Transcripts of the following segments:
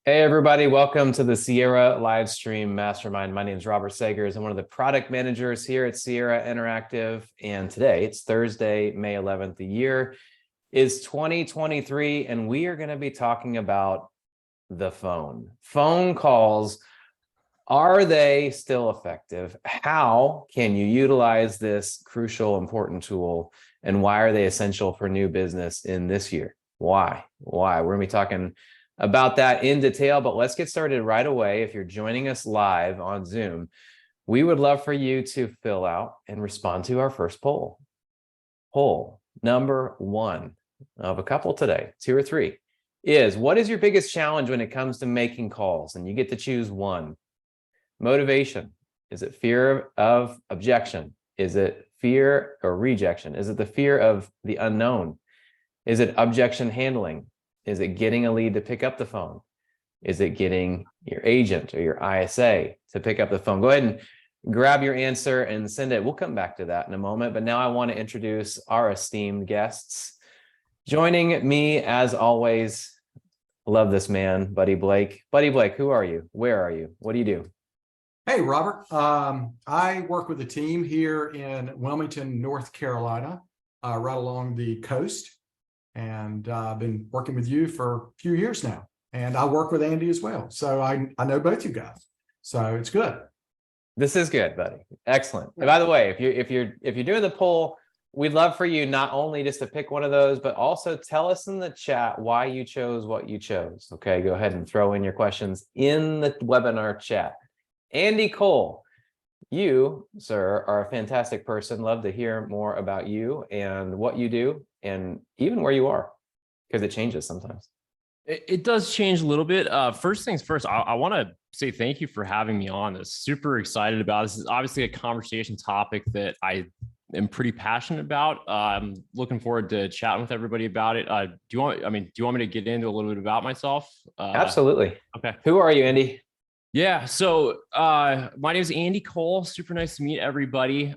Hey everybody, welcome to the Sierra live stream mastermind. My name is Robert Sagers. I'm one of the product managers here at Sierra Interactive. And today it's Thursday, May 11th. The year is 2023, and we are going to be talking about the phone. Phone calls, are they still effective? How can you utilize this crucial, important tool? And why are they essential for new business in this year? Why? We're going to be talking about that in detail, but let's get started right away. If you're joining us live on Zoom, we would love for you to fill out and respond to our first poll. Poll number one of a couple today, 2 or 3, is what is your biggest challenge when it comes to making calls? And you get to choose one. Motivation. Is it fear of objection? Is it fear or rejection? Is it the fear of the unknown? Is it objection handling? Is it getting a lead to pick up the phone? Is it getting your agent or your ISA to pick up the phone? Go ahead and grab your answer and send it. We'll come back to that in a moment. But now I want to introduce our esteemed guests. Joining me, as always, love this man, Buddy Blake. Buddy Blake, who are you? Where are you? What do you do? Hey, Robert. I work with a team here in Wilmington, North Carolina, right along the coast. And I've been working with you for a few years now. And I work with Andy as well. So I know both you guys. So it's good. This is good, buddy. Excellent. And by the way, if you're doing the poll, we'd love for you not only just to pick one of those, but also tell us in the chat why you chose what you chose. Okay, go ahead and throw in your questions in the webinar chat. Andy Cole, you, sir, are a fantastic person. Love to hear more about you and what you do and even where you are, because it changes sometimes. It does change a little bit. First things first, I want to say thank you for having me on this. Super excited about this. Is obviously a conversation topic that I am pretty passionate about. I'm looking forward to chatting with everybody about it. Do you want me to get into a little bit about myself? Absolutely. Okay. Who are you, Andy? Yeah, so my name is Andy Cole. Super nice to meet everybody.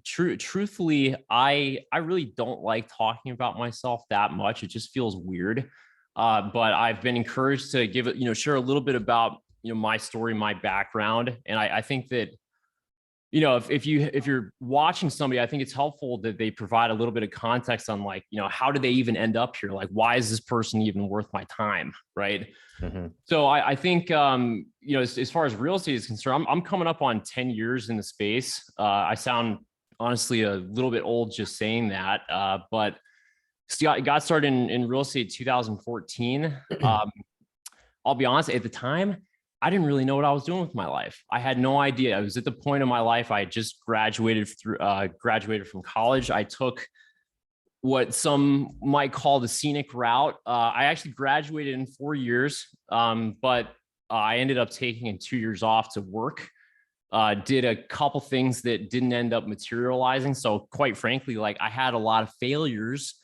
Truthfully, I really don't like talking about myself that much. It just feels weird. But I've been encouraged to give it, share a little bit about my story, my background, and I think that if you're watching somebody, I think it's helpful that they provide a little bit of context on how did they even end up here? Like, why is this person even worth my time? Right. Mm-hmm. So I think, as far as real estate is concerned, I'm coming up on 10 years in the space. I sound honestly a little bit old just saying that, but got started in real estate 2014. I'll be honest, at the time, I didn't really know what I was doing with my life. I had no idea. I was at the point of my life. I had just graduated from college. I took what some might call the scenic route. I actually graduated in 4 years, but I ended up taking 2 years off to work. Did a couple things that didn't end up materializing. So quite frankly, I had a lot of failures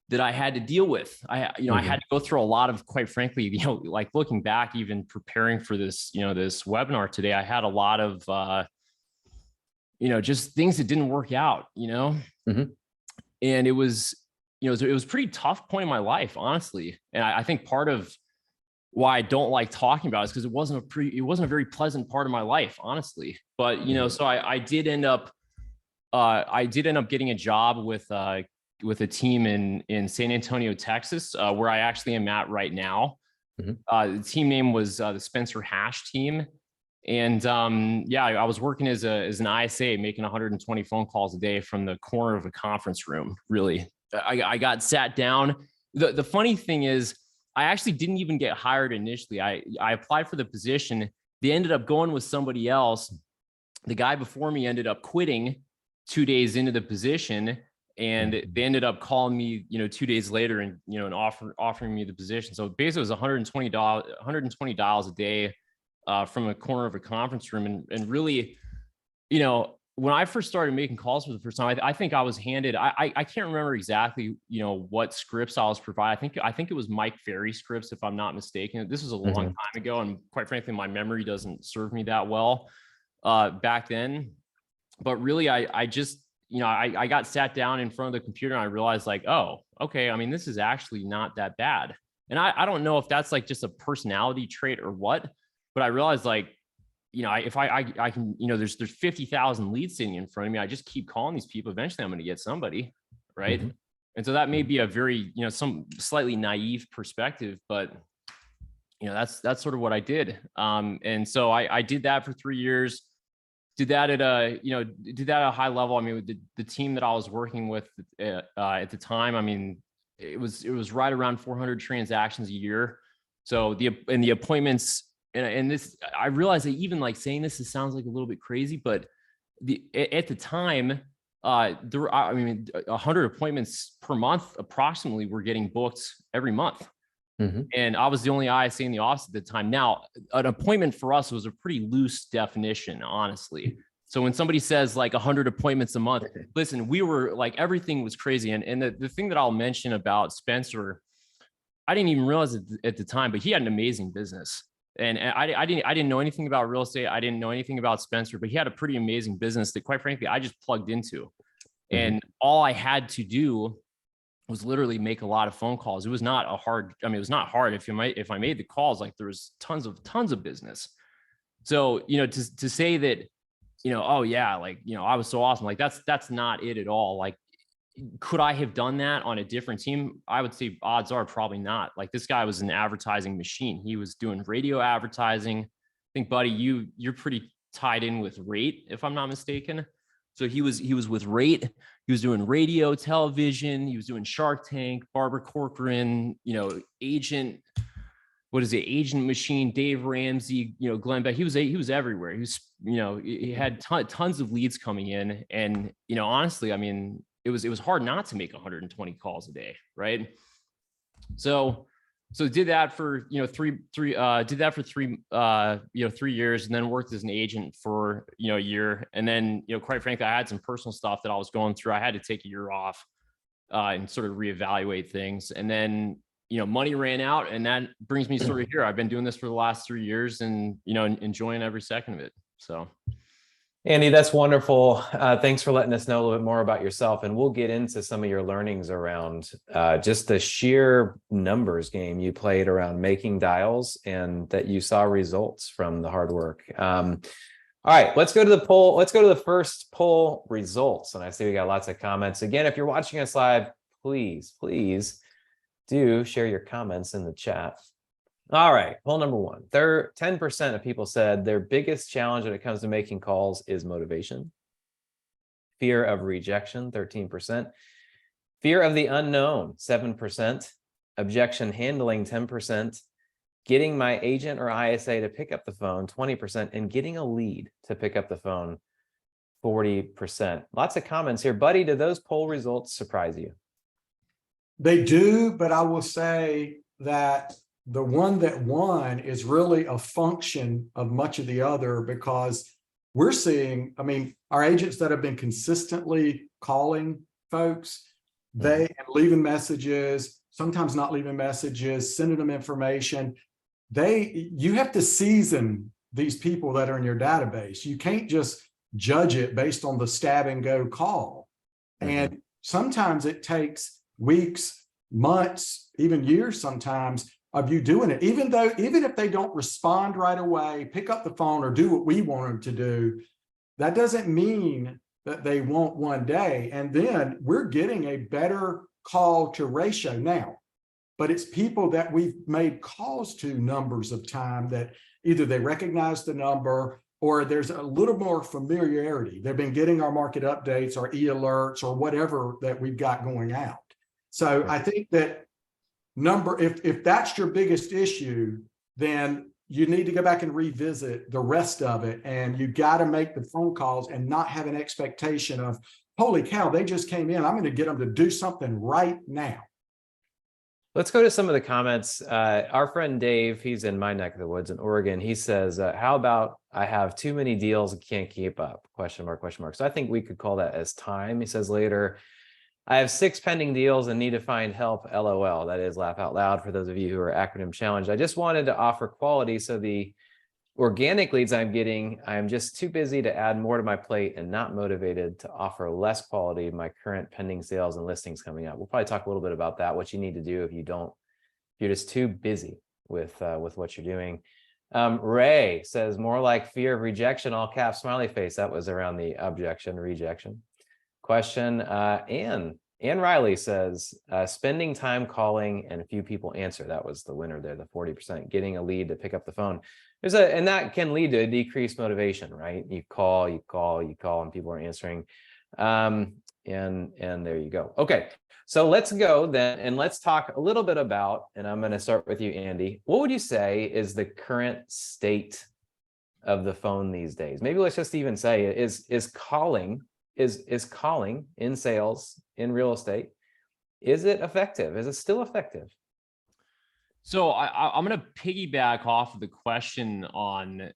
that I had to deal with. I had to go through a lot of, quite frankly, looking back, even preparing for this, this webinar today, I had a lot of, just things that didn't work out, and it was, it was a pretty tough point in my life, honestly. And I think part of why I don't like talking about it is because it wasn't a very pleasant part of my life, honestly. But, so I did end up getting a job with a team in San Antonio, Texas, where I actually am at right now. The team name was the Spencer Hash team. And I was working as an ISA, making 120 phone calls a day from the corner of a conference room. Really, I got sat down. The funny thing is, I actually didn't even get hired initially. I applied for the position. They ended up going with somebody else. The guy before me ended up quitting 2 days into the position. And they ended up calling me, 2 days later and, and offering me the position. So basically it was $120 a day from a corner of a conference room. And really, when I first started making calls for the first time, I think I was handed, I can't remember exactly, what scripts I was provided. I think it was Mike Ferry scripts, if I'm not mistaken. This was a long time ago. And quite frankly, my memory doesn't serve me that well back then. But really, I just, I got sat down in front of the computer and I realized oh, okay. I mean, this is actually not that bad. And I don't know if that's like just a personality trait or what, but I realized like, if I can, there's 50,000 leads sitting in front of me. I just keep calling these people. Eventually I'm going to get somebody. Right. Mm-hmm. And so that may be a very, some slightly naive perspective, but that's sort of what I did. And so I did that for 3 years, did that at a high level. I mean, with the team that I was working with at the time, I mean, it was right around 400 transactions a year. So the appointments, and this, I realized that even like saying this, it sounds like a little bit crazy, but at the time, there were, 100 appointments per month approximately were getting booked every month. Mm-hmm. And I was the only ISA in the office at the time. Now, an appointment for us was a pretty loose definition, honestly. So when somebody says like 100 appointments a month, listen, we were like, everything was crazy. And the thing that I'll mention about Spencer, I didn't even realize it at the time, but he had an amazing business. And I didn't know anything about real estate. I didn't know anything about Spencer, but he had a pretty amazing business that, quite frankly, I just plugged into. Mm-hmm. And all I had to do was literally make a lot of phone calls. It was not it was not hard. If I made the calls, like there was tons of business. So, to say that, oh yeah, like, I was so awesome. Like that's not it at all. Like, could I have done that on a different team? I would say odds are probably not. Like, this guy was an advertising machine. He was doing radio advertising. I think, buddy, you're pretty tied in with Rate, if I'm not mistaken. So he was with Rate. He was doing radio, television. He was doing Shark Tank, Barbara Corcoran, Agent Machine, Dave Ramsey, Glenn Beck. He was everywhere. He was, he had tons of leads coming in. And, honestly, I mean, it was hard not to make 120 calls a day. Right. So did that for, 3 years, and then worked as an agent for, a year. And then, quite frankly, I had some personal stuff that I was going through. I had to take a year off and sort of reevaluate things. And then, money ran out, and that brings me sort of here. I've been doing this for the last 3 years and, enjoying every second of it. So. Andy, that's wonderful. Thanks for letting us know a little bit more about yourself. And we'll get into some of your learnings around just the sheer numbers game you played around making dials, and that you saw results from the hard work. All right, let's go to the poll. Let's go to the first poll results. And I see we got lots of comments. Again, if you're watching us live, please do share your comments in the chat. All right, poll number 1. 10% of people said their biggest challenge when it comes to making calls is motivation. Fear of rejection, 13%. Fear of the unknown, 7%. Objection handling, 10%. Getting my agent or ISA to pick up the phone, 20%. And getting a lead to pick up the phone, 40%. Lots of comments here. Buddy, did those poll results surprise you? They do, but I will say that the one that won is really a function of much of the other, because we're seeing, our agents that have been consistently calling folks, they leaving messages, sometimes not leaving messages, sending them information. You have to season these people that are in your database. You can't just judge it based on the stab and go call. And sometimes it takes weeks, months, even years sometimes of you doing it, even if they don't respond right away, pick up the phone or do what we want them to do, that doesn't mean that they won't one day. And then we're getting a better call to ratio now, but it's people that we've made calls to numbers of time that either they recognize the number or there's a little more familiarity. They've been getting our market updates, our e-alerts, or whatever that we've got going out. So I think that if that's your biggest issue, then you need to go back and revisit the rest of it. And you got to make the phone calls and not have an expectation of, holy cow, they just came in, I'm going to get them to do something right now. Let's go to some of the comments. Our friend Dave, he's in my neck of the woods in Oregon. He says, how about I have too many deals and can't keep up? Question mark, question mark. So I think we could call that as time. He says later, I have 6 pending deals and need to find help, LOL. That is laugh out loud for those of you who are acronym challenged. I just wanted to offer quality, so the organic leads I'm getting, I'm just too busy to add more to my plate and not motivated to offer less quality of my current pending sales and listings coming up. We'll probably talk a little bit about that, what you need to do if you don't You're just too busy with what you're doing. Ray says more like fear of rejection, all caps, smiley face. That was around the rejection question. Ann Riley says spending time calling and a few people answer. That was the winner there, the 40%, getting a lead to pick up the phone. And that can lead to a decreased motivation, right? You call, and people are answering. And there you go. Okay, so let's go then, and let's talk a little bit about, and I'm going to start with you, Andy. What would you say is the current state of the phone these days? Maybe let's just even say is calling in sales, in real estate, is it effective? Is it still effective? So I'm going to piggyback off of the question on,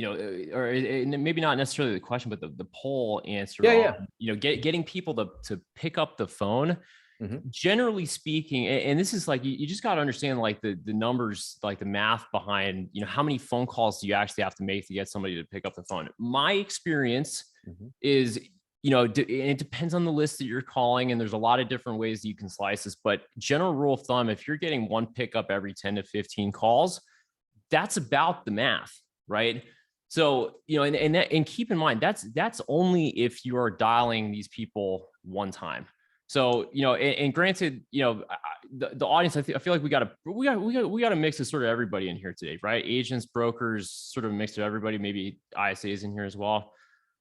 or maybe not necessarily the question, but the poll answer. Yeah. Getting people to pick up the phone. Mm-hmm. Generally speaking, and this is like, you just got to understand like the numbers, like the math behind, how many phone calls do you actually have to make to get somebody to pick up the phone? My experience is, it depends on the list that you're calling, and there's a lot of different ways that you can slice this, but general rule of thumb, if you're getting one pickup every 10 to 15 calls, that's about the math, right? So, and keep in mind, that's only if you are dialing these people one time. So, and granted, the audience, I feel like we got to mix of sort of everybody in here today, right? Agents, brokers, sort of a mix of everybody, maybe ISAs in here as well.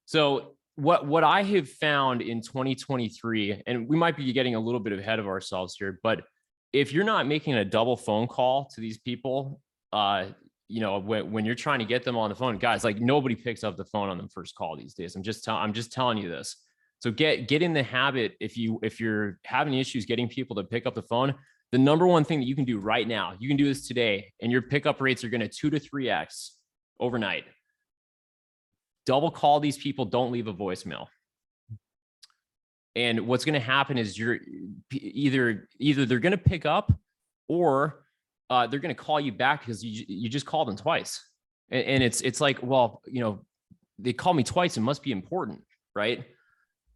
So what I have found in 2023, and we might be getting a little bit ahead of ourselves here, but if you're not making a double phone call to these people, when you're trying to get them on the phone, guys, like nobody picks up the phone on the first call these days. I'm just telling you this. So get in the habit. If you're having issues getting people to pick up the phone, the number one thing that you can do right now, you can do this today, and your pickup rates are going to 2 to 3x overnight. Double call these people. Don't leave a voicemail. And what's going to happen is you're either they're going to pick up, or they're going to call you back because you just called them twice. And it's like, well, they called me twice. It must be important, right?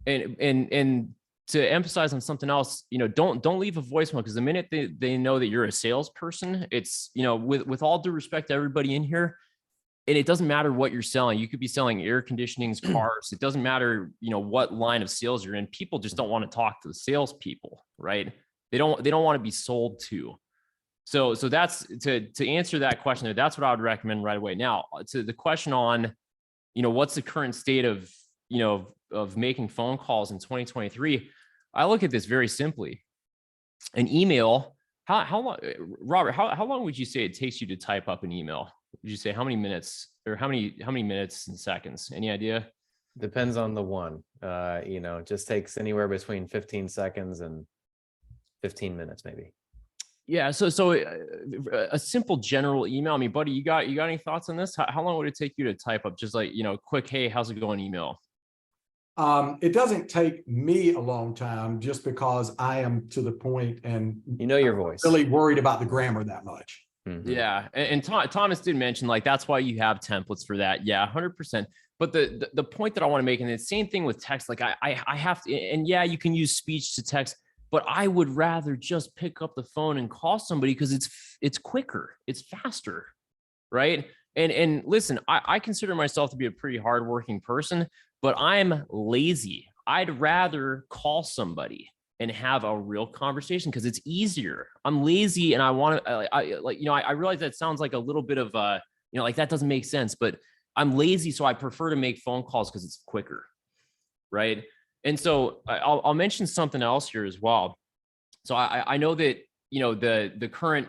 And to emphasize on something else, don't leave a voicemail, because the minute they know that you're a salesperson, it's, with all due respect to everybody in here, and it doesn't matter what you're selling. You could be selling air conditionings, cars. It doesn't matter, what line of sales you're in. People just don't want to talk to the salespeople, right? They don't want to be sold to. So that's to answer that question there. That's what I would recommend right away. Now, to the question on, what's the current state of, of making phone calls in 2023, I look at this very simply. An email, how long, Robert, how long would you say it takes you to type up an email? Would you say how many minutes, or how many minutes and seconds? Any idea? Depends on the one. Just takes anywhere between 15 seconds and 15 minutes, maybe. Yeah. So a simple general email. I mean, buddy, you got any thoughts on this? How long would it take you to type up just like, quick, hey, how's it going email? It doesn't take me a long time, just because I am to the point and your voice. Really worried about the grammar that much. Mm-hmm. Yeah. And Thomas did mention, like, that's why you have templates for that. Yeah, 100%. But the point that I want to make, and the same thing with text, like I have to, and yeah, you can use speech to text, but I would rather just pick up the phone and call somebody, because it's quicker, it's faster, right? And listen, I consider myself to be a pretty hardworking person, but I'm lazy. I'd rather call somebody and have a real conversation, because it's easier. I'm lazy, and I want to, I realize that sounds like a little bit of, like that doesn't make sense, but I'm lazy, so I prefer to make phone calls because it's quicker, right? And so I'll mention something else here as well. So I know that, the current,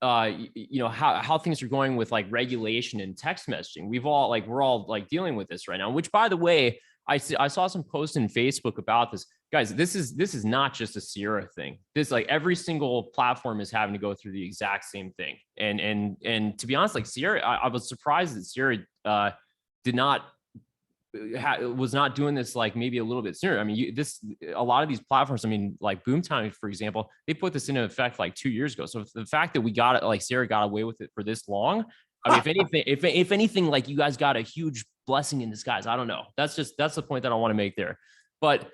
how things are going with like regulation and text messaging. We're all dealing with this right now, which, by the way, I saw some posts in Facebook about this. Guys, this is not just a Sierra thing. This, like, every single platform is having to go through the exact same thing. And to be honest, like Sierra, I was surprised that Sierra was not doing this like maybe a little bit sooner. I mean, a lot of these platforms, I mean, like Boomtown, for example, they put this into effect like 2 years ago. So the fact that we got it, like Sierra got away with it for this long, I mean, if anything, like, you guys got a huge blessing in disguise. I don't know. That's the point that I want to make there. But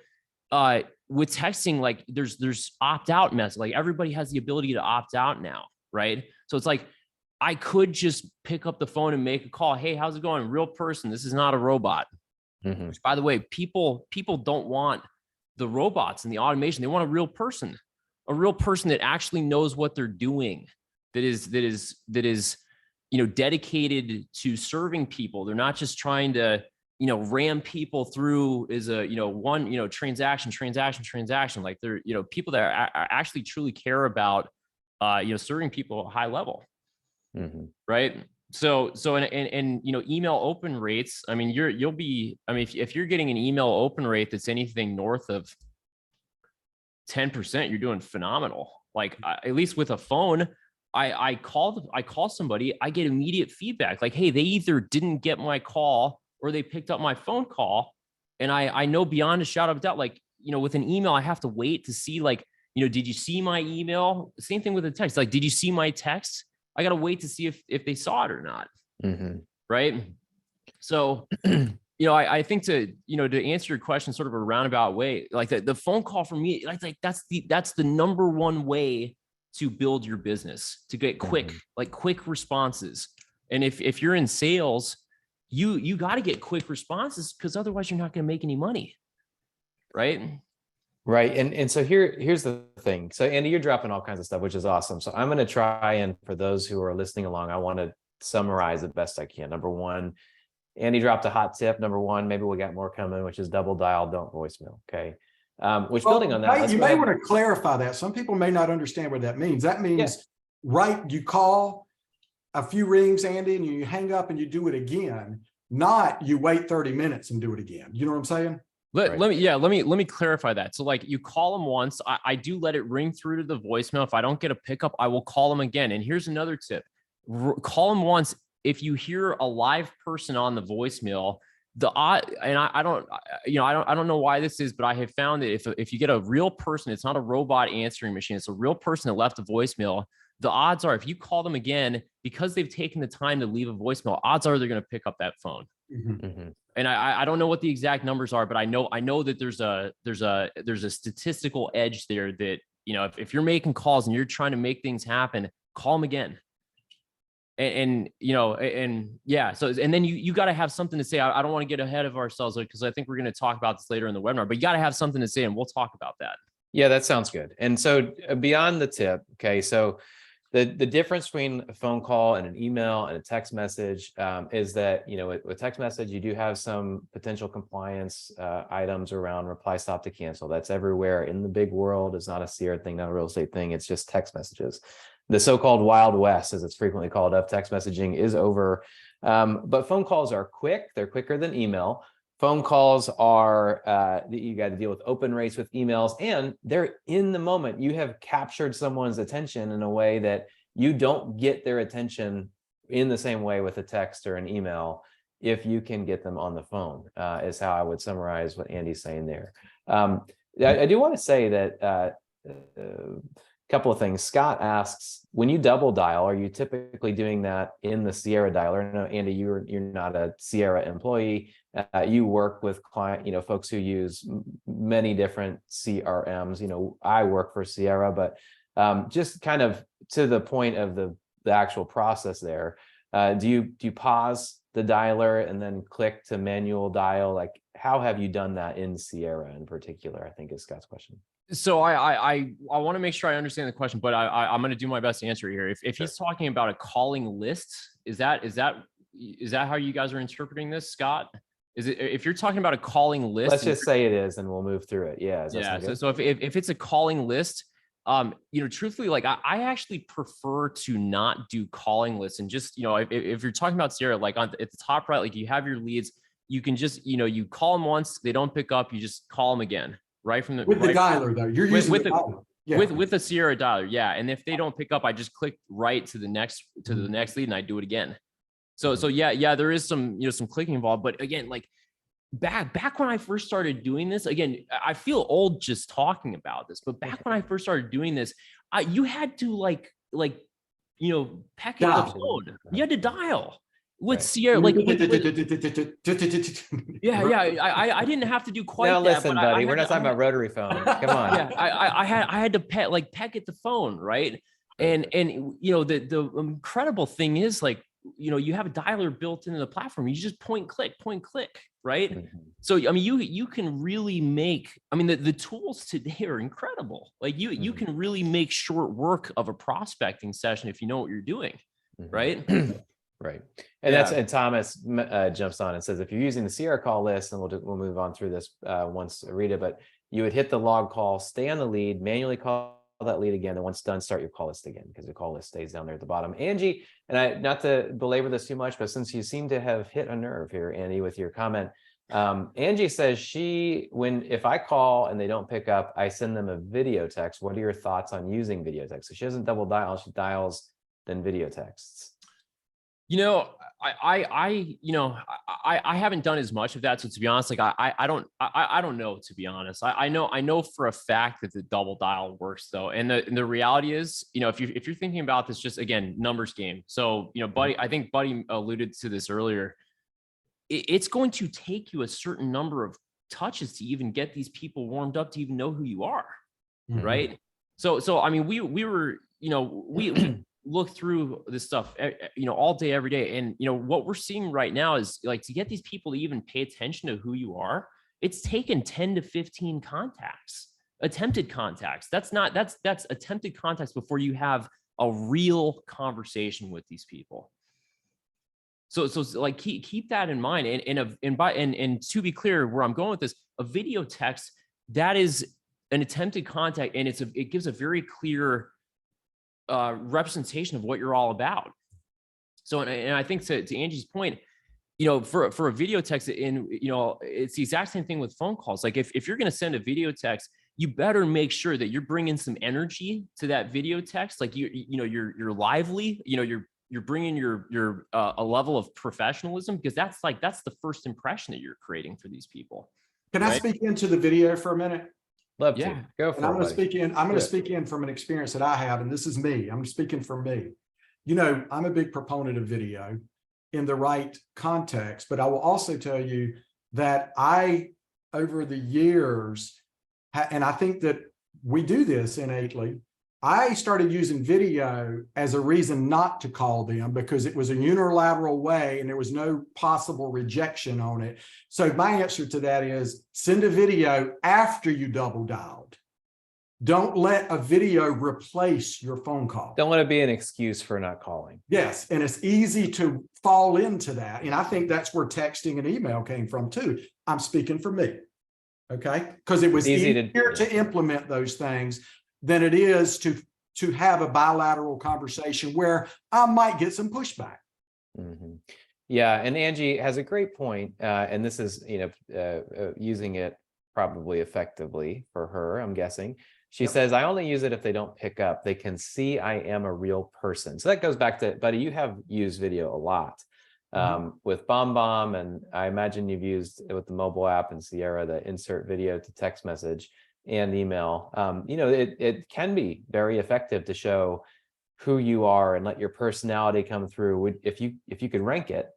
with texting, like there's opt out message. Like, everybody has the ability to opt out now, right? So it's like, I could just pick up the phone and make a call. Hey, how's it going? Real person. This is not a robot. Which, by the way, people don't want the robots and the automation. They want a real person that actually knows what they're doing, that is, dedicated to serving people. They're not just trying to, ram people through is a, one, transaction. Like they're, people that are actually truly care about, serving people at a high level. Right. So email open rates. I mean, if you're getting an email open rate that's anything north of 10%, you're doing phenomenal. Like at least with a phone, I call somebody, I get immediate feedback. Like, hey, they either didn't get my call or they picked up my phone call. And I know beyond a shadow of a doubt, like, with an email, I have to wait to see, like, did you see my email? Same thing with a text. Like, did you see my text? I got to wait to see if they saw it or not. Right. So, I think to answer your question sort of a roundabout way, like the phone call for me, like that's the number one way to build your business, to get quick responses. And if you're in sales, you got to get quick responses, because otherwise you're not going to make any money. Right. Right. And so here's the thing. So Andy, you're dropping all kinds of stuff, which is awesome. So I'm going to try, and for those who are listening along, I want to summarize the best I can. Number one, Andy dropped a hot tip. Number one, maybe we got more coming, which is double dial, don't voicemail. Okay. Building on that, you may want to clarify that. Some people may not understand what that means. That means, right, you call a few rings, Andy, and you hang up and you do it again, not you wait 30 minutes and do it again. You know what I'm saying? Let me clarify that. So like, you call them once, I do let it ring through to the voicemail. If I don't get a pickup, I will call them again. And here's another tip. Call them once. If you hear a live person on the voicemail, I don't know why this is, but I have found that if you get a real person, it's not a robot answering machine, it's a real person that left a voicemail. The odds are, if you call them again, because they've taken the time to leave a voicemail, odds are they're going to pick up that phone. And I don't know what the exact numbers are, but I know that there's a statistical edge there that, if you're making calls and you're trying to make things happen, call them again. So, and then you got to have something to say. I don't want to get ahead of ourselves, because I think we're going to talk about this later in the webinar, but you got to have something to say, and we'll talk about that. Yeah, that sounds good. And so beyond the tip, okay, so the difference between a phone call and an email and a text message is that, with text message, you do have some potential compliance items around reply stop to cancel. That's everywhere in the big world. It's not a Sierra thing, not a real estate thing. It's just text messages. The so-called Wild West, as it's frequently called, of text messaging is over. But phone calls are quick. They're quicker than email. Phone calls are, you got to deal with open rates with emails, and they're in the moment. You have captured someone's attention in a way that you don't get their attention in the same way with a text or an email if you can get them on the phone, is how I would summarize what Andy's saying there. I do want to say that couple of things. Scott asks, when you double dial, are you typically doing that in the Sierra dialer? No, Andy, you're not a Sierra employee. You work with folks who use many different CRMs. I work for Sierra, but just kind of to the point of the actual process there, do you pause the dialer and then click to manual dial? Like, how have you done that in Sierra in particular, I think is Scott's question. So I want to make sure I understand the question, but I'm going to do my best to answer it here. If he's talking about a calling list, is that how you guys are interpreting this, Scott? Is it, if you're talking about a calling list? Let's just say it is, and we'll move through it. Yeah. So if it's a calling list, truthfully, like I actually prefer to not do calling lists, and just, if you're talking about Sierra, like at the top right, like you have your leads, you can just, you call them once, they don't pick up, you just call them again. Right from the dialer though, you're using the dialer. Yeah. with the Sierra dialer, yeah. And if they don't pick up, I just click right to the next lead, and I do it again. So yeah, there is some some clicking involved. But again, like back when I first started doing this, again, I feel old just talking about this, but back when I first started doing this, you had to like peck at the phone. You had to dial. With Sierra, like, I didn't have to do quite that. Now listen, buddy, we're not talking about rotary phone. Come on. Yeah, I had to peck at the phone, right? And the incredible thing is, like, you have a dialer built into the platform. You just point, click, right? Mhm. So, I mean, you can really make, I mean, the tools today are incredible. Like you Mhm. can really make short work of a prospecting session if you know what you're doing, right? Right. And that's, Yeah. and Thomas jumps on and says, if you're using the Sierra call list, and we'll move on through this once I read it, but you would hit the log call, stay on the lead, manually call that lead again, and once done, start your call list again, because the call list stays down there at the bottom. Angie, and I, not to belabor this too much, but since you seem to have hit a nerve here, Andy, with your comment, Angie says if I call and they don't pick up, I send them a video text. What are your thoughts on using video text? So she doesn't double dial, she dials then video texts. I haven't done as much of that. So to be honest, like I don't know, to be honest. I know for a fact that the double dial works though. And the reality is, if you're thinking about this, just again, numbers game. So, Buddy, I think Buddy alluded to this earlier. It's going to take you a certain number of touches to even get these people warmed up to even know who you are. Mhm. Right. So I mean, we were, we look through this stuff, all day, every day. And, what we're seeing right now is, like, to get these people to even pay attention to who you are, it's taken 10 to 15 contacts, attempted contacts. That's attempted contacts before you have a real conversation with these people. So like keep that in mind. And to be clear, where I'm going with this, a video text, that is an attempted contact, and it gives a very clear representation of what you're all about. So, and I think to Angie's point, for a video text, it's the exact same thing with phone calls. Like if you're going to send a video text, you better make sure that you're bringing some energy to that video text. Like you're lively, you're bringing your a level of professionalism, because that's the first impression that you're creating for these people. Can I speak into the video for a minute? Love to. Yeah. Go for And I'm it, going to buddy. speak in. I'm going to speak in from an experience that I have, and this is me. I'm speaking for me. I'm a big proponent of video in the right context, but I will also tell you that over the years, and I think that we do this innately, I started using video as a reason not to call them, because it was a unilateral way and there was no possible rejection on it. So my answer to that is send a video after you double dialed. Don't let a video replace your phone call. Don't let it be an excuse for not calling. Yes, and it's easy to fall into that. And I think that's where texting and email came from too. I'm speaking for me, okay? Because it was easier to implement those things than it is to have a bilateral conversation where I might get some pushback. Mm-hmm. Yeah, and Angie has a great point, and this is using it probably effectively for her, I'm guessing. She says, I only use it if they don't pick up. They can see I am a real person. So that goes back to, Buddy, you have used video a lot with BombBomb, and I imagine you've used it with the mobile app and Sierra, the insert video to text message and email. It can be very effective to show who you are and let your personality come through. If you could rank it,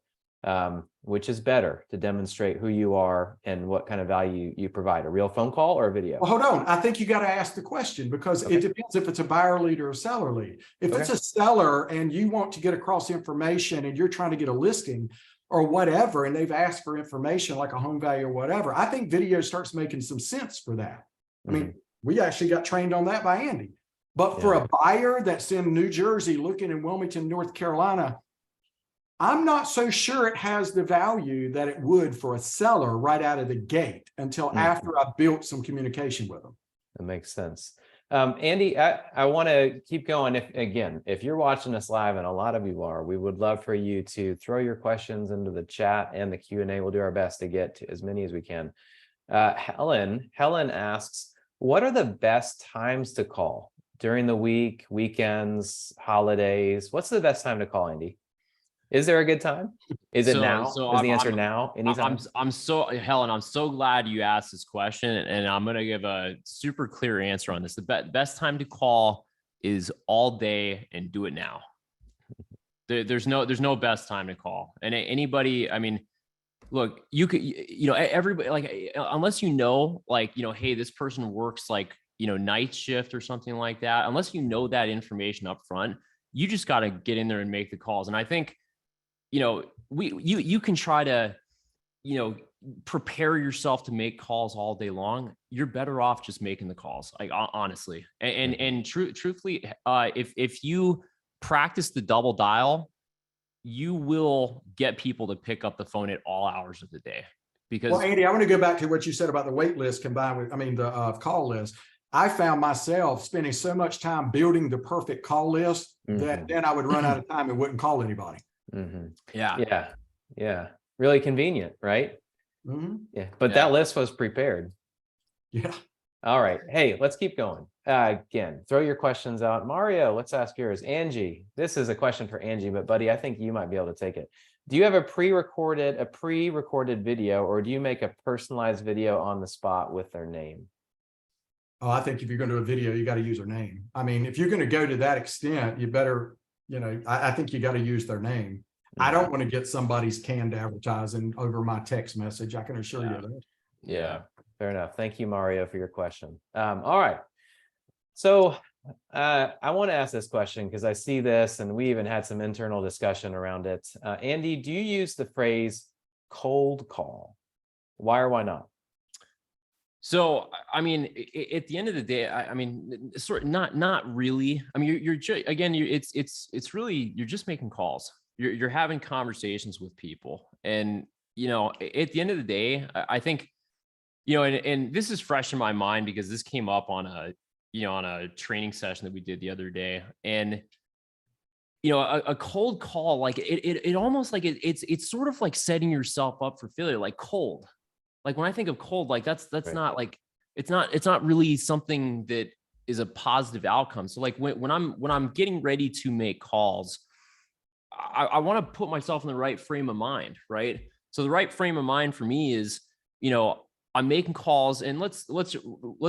which is better to demonstrate who you are and what kind of value you provide, a real phone call or a video? Well, hold on. I think you got to ask the question, because it depends if it's a buyer lead or a seller lead. If it's a seller and you want to get across information and you're trying to get a listing or whatever, and they've asked for information like a home value or whatever, I think video starts making some sense for that. I mean, we actually got trained on that by Andy. But for a buyer that's in New Jersey looking in Wilmington, North Carolina, I'm not so sure it has the value that it would for a seller right out of the gate until after I built some communication with them. That makes sense. Andy, I want to keep going. If you're watching us live, and a lot of you are, we would love for you to throw your questions into the chat and the Q&A. We'll do our best to get to as many as we can. Helen asks, what are the best times to call during the week, weekends, holidays? What's the best time to call, Andy? Is there a good time? Is it now? Is the answer now? Anytime? Helen, I'm so glad you asked this question, and I'm going to give a super clear answer on this. The best time to call is all day, and do it now. There's no best time to call. And anybody, I mean, look, you could, everybody, like, unless hey, this person works like night shift or something like that, unless you know that information up front, you just got to get in there and make the calls. And I think, you can try to, prepare yourself to make calls all day long. You're better off just making the calls, like honestly. And truthfully, if you practice the double dial, you will get people to pick up the phone at all hours of the day. Because, well, Andy, I want to go back to what you said about the wait list combined with, the call list. I found myself spending so much time building the perfect call list that then I would run out of time and wouldn't call anybody. Yeah. Really convenient, right? Yeah. But that list was prepared. Yeah. All right. Hey, let's keep going. Again, throw your questions out. Mario, let's ask yours. Angie, this is a question for Angie, but buddy, I think you might be able to take it. Do you have a pre-recorded video, or do you make a personalized video on the spot with their name? Oh, I think if you're going to do a video, you got to use their name. I mean, if you're going to go to that extent, you better, I think you got to use their name. I don't want to get somebody's canned advertising over my text message. I can assure you that. Yeah, fair enough. Thank you, Mario, for your question. All right. So I want to ask this question because I see this, and we even had some internal discussion around it. Andy, do you use the phrase cold call? Why or why not? So, I mean, at the end of the day, sort of not really. I mean, it's really, you're just making calls. You're having conversations with people. And, at the end of the day, I think, and this is fresh in my mind because this came up on a training session that we did the other day. And, a cold call, like it almost like it's sort of like setting yourself up for failure, like cold. Like when I think of cold, like that's right. Not like, it's not really something that is a positive outcome. So like when I'm getting ready to make calls, I want to put myself in the right frame of mind, right? So the right frame of mind for me is, I'm making calls, and let's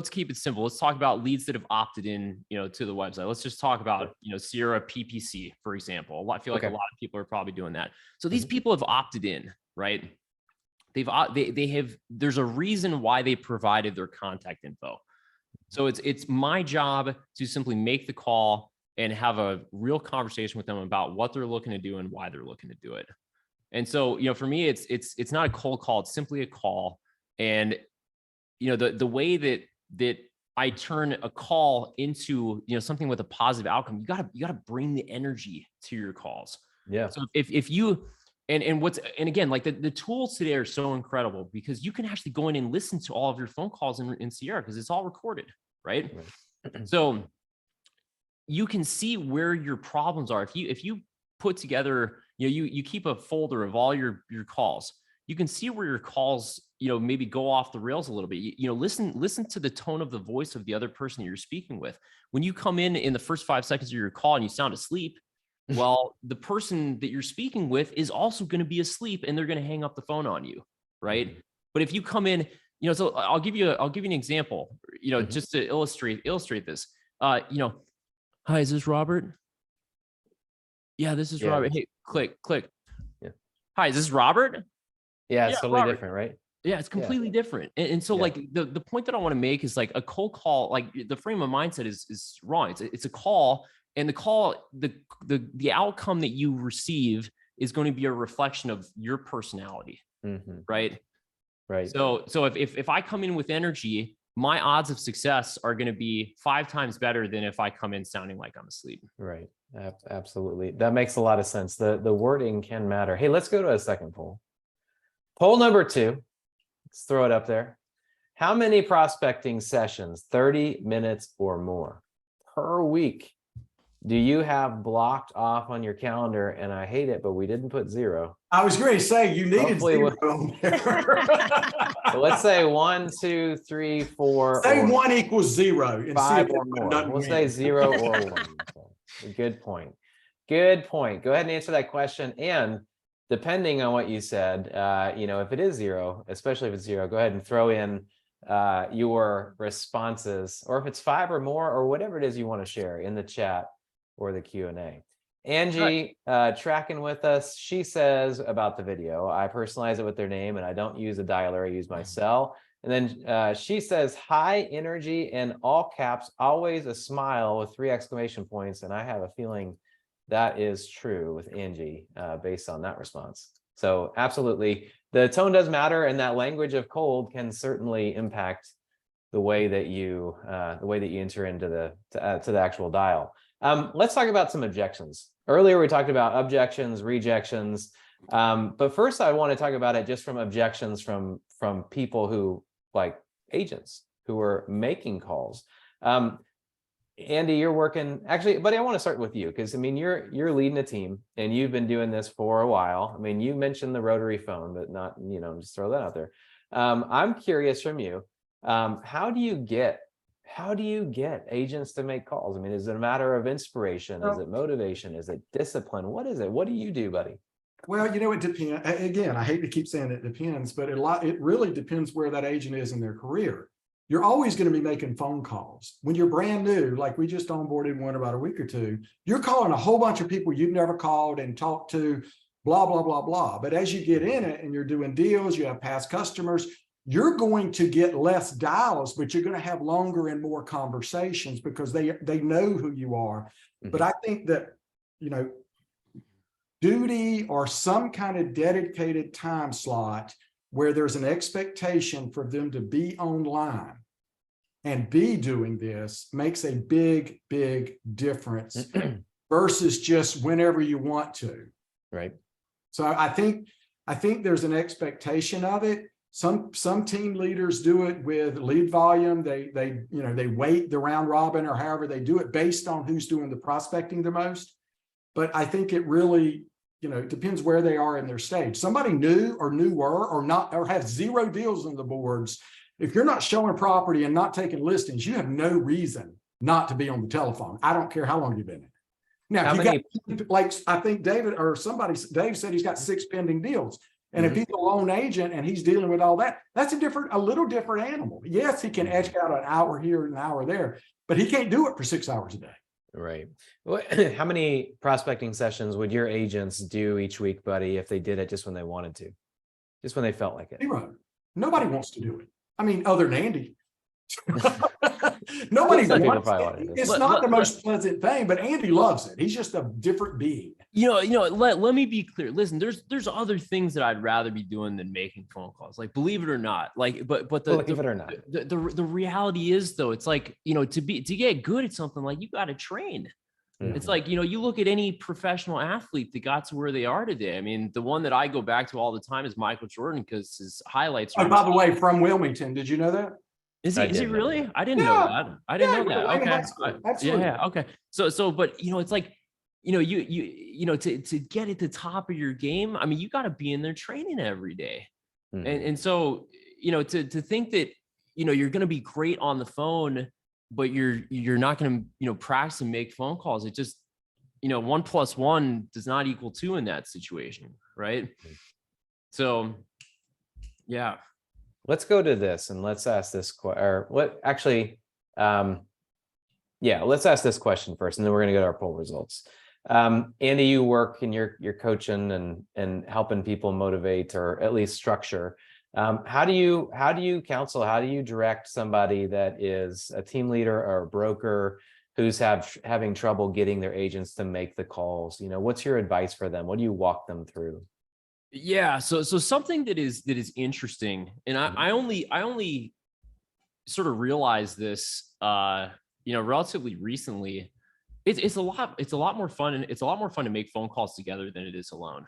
keep it simple. Let's talk about leads that have opted in, to the website. Let's just talk about, Sierra PPC, for example. I feel like a lot of people are probably doing that. So these people have opted in, right? There's a reason why they provided their contact info. So it's my job to simply make the call and have a real conversation with them about what they're looking to do and why they're looking to do it. And so, for me, it's not a cold call. It's simply a call. And, the way that I turn a call into, something with a positive outcome, you gotta bring the energy to your calls. Yeah. So if you, and again, like the tools today are so incredible because you can actually go in and listen to all of your phone calls in Sierra because it's all recorded, right? So you can see where your problems are. If you put together, you keep a folder of all your calls, you can see where your calls, maybe go off the rails a little bit. Listen to the tone of the voice of the other person that you're speaking with. When you come in the first 5 seconds of your call and you sound asleep, well, the person that you're speaking with is also going to be asleep and they're going to hang up the phone on you, right? But if you come in, so I'll give you an example, just to illustrate this. Hi, is this Robert? Yeah, this is Robert. Hey, click. Yeah. Hi, is this Robert? Yeah, it's totally Robert. Different, right? Yeah, it's completely different. And so like the point that I want to make is like a cold call, like the frame of mindset is wrong. It's a call, and the call, the outcome that you receive is going to be a reflection of your personality, right? Right. So if I come in with energy, my odds of success are going to be 5 times better than if I come in sounding like I'm asleep. Right. Absolutely. That makes a lot of sense. The wording can matter. Hey, let's go to a second poll. Poll number 2. Let's throw it up there. How many prospecting sessions, 30 minutes or more per week, do you have blocked off on your calendar? And I hate it, but we didn't put 0. I was going to say you needed 0 on there. So let's say 1, 2, 3, 4. Say 1 equals 0. And 5 or more. We'll say 0 or 1. So, good point. Good point. Go ahead and answer that question. And depending on what you said, if it is 0, especially if it's 0, go ahead and throw in your responses, or if it's 5 or more, or whatever it is you want to share in the chat or the Q&A. Angie, tracking with us, she says about the video, I personalize it with their name and I don't use a dialer, I use my cell. And then she says, high energy in all caps, always a smile with 3 exclamation points. And I have a feeling that is true with Angie based on that response. So absolutely, the tone does matter, and that language of cold can certainly impact the way that you enter into the actual dial. Let's talk about some objections. Earlier, we talked about objections, rejections. But first, I want to talk about it just from objections from people who, like agents who are making calls. Andy, you're working, actually, buddy, I want to start with you because I mean, you're leading a team and you've been doing this for a while. I mean, you mentioned the rotary phone, but not, just throw that out there. I'm curious from you, how do you get agents to make calls? I mean, is it a matter of inspiration? Is it motivation? Is it discipline? What is it? What do you do, buddy? Well, it depends. Again, I hate to keep saying it depends, but it really depends where that agent is in their career. You're always going to be making phone calls. When you're brand new, like we just onboarded one about a week or two, you're calling a whole bunch of people you've never called and talked to, blah, blah, blah, blah. But as you get in it and you're doing deals, you have past customers, you're going to get less dials, but you're going to have longer and more conversations because they know who you are. Mm-hmm. But I think that, duty or some kind of dedicated time slot where there's an expectation for them to be online and be doing this makes a big, big difference versus just whenever you want to. Right. So I think there's an expectation of it. Some team leaders do it with lead volume. They weight the round robin or however they do it based on who's doing the prospecting the most. But I think it really, it depends where they are in their stage. Somebody new or newer or has 0 deals on the boards. If you're not showing property and not taking listings, you have no reason not to be on the telephone. I don't care how long you've been in it. Now, I think Dave said he's got 6 pending deals. And if he's a lone agent and he's dealing with all that, that's a little different animal. Yes, he can edge out an hour here and an hour there, but he can't do it for 6 hours a day. Right. Well, how many prospecting sessions would your agents do each week, buddy, if they did it just when they wanted to, just when they felt like it? 0. Nobody wants to do it. I mean, other than Andy. Nobody wants it. It's not the most pleasant thing, but Andy loves it. He's just a different being. Let me be clear. Listen, there's other things that I'd rather be doing than making phone calls. Like, believe it or not. Like, but believe it or not. The reality is though, it's like, to get good at something, like you got to train. Mm-hmm. It's like, you look at any professional athlete that got to where they are today. I mean, the one that I go back to all the time is Michael Jordan because his highlights. Oh, by the way, from Wilmington. Did you know that? Is he really? I didn't know that. I didn't know that. Okay. Absolutely. Yeah. Okay. So, but it's like, to get at the top of your game, I mean, you got to be in there training every day. Mm-hmm. And so, to think that, you're going to be great on the phone, but you're not going to, practice and make phone calls. It just, 1 + 1 does not equal 2 in that situation. Right. Mm-hmm. So, yeah. Let's go to this and let's ask this let's ask this question first, and then we're going to go to our poll results. Andy, you work and you're coaching and helping people motivate or at least structure. How do you counsel? How do you direct somebody that is a team leader or a broker who's having trouble getting their agents to make the calls? What's your advice for them? What do you walk them through? Yeah. So something that is interesting, and I only sort of realized this, relatively recently. It's a lot more fun, and it's a lot more fun to make phone calls together than it is alone.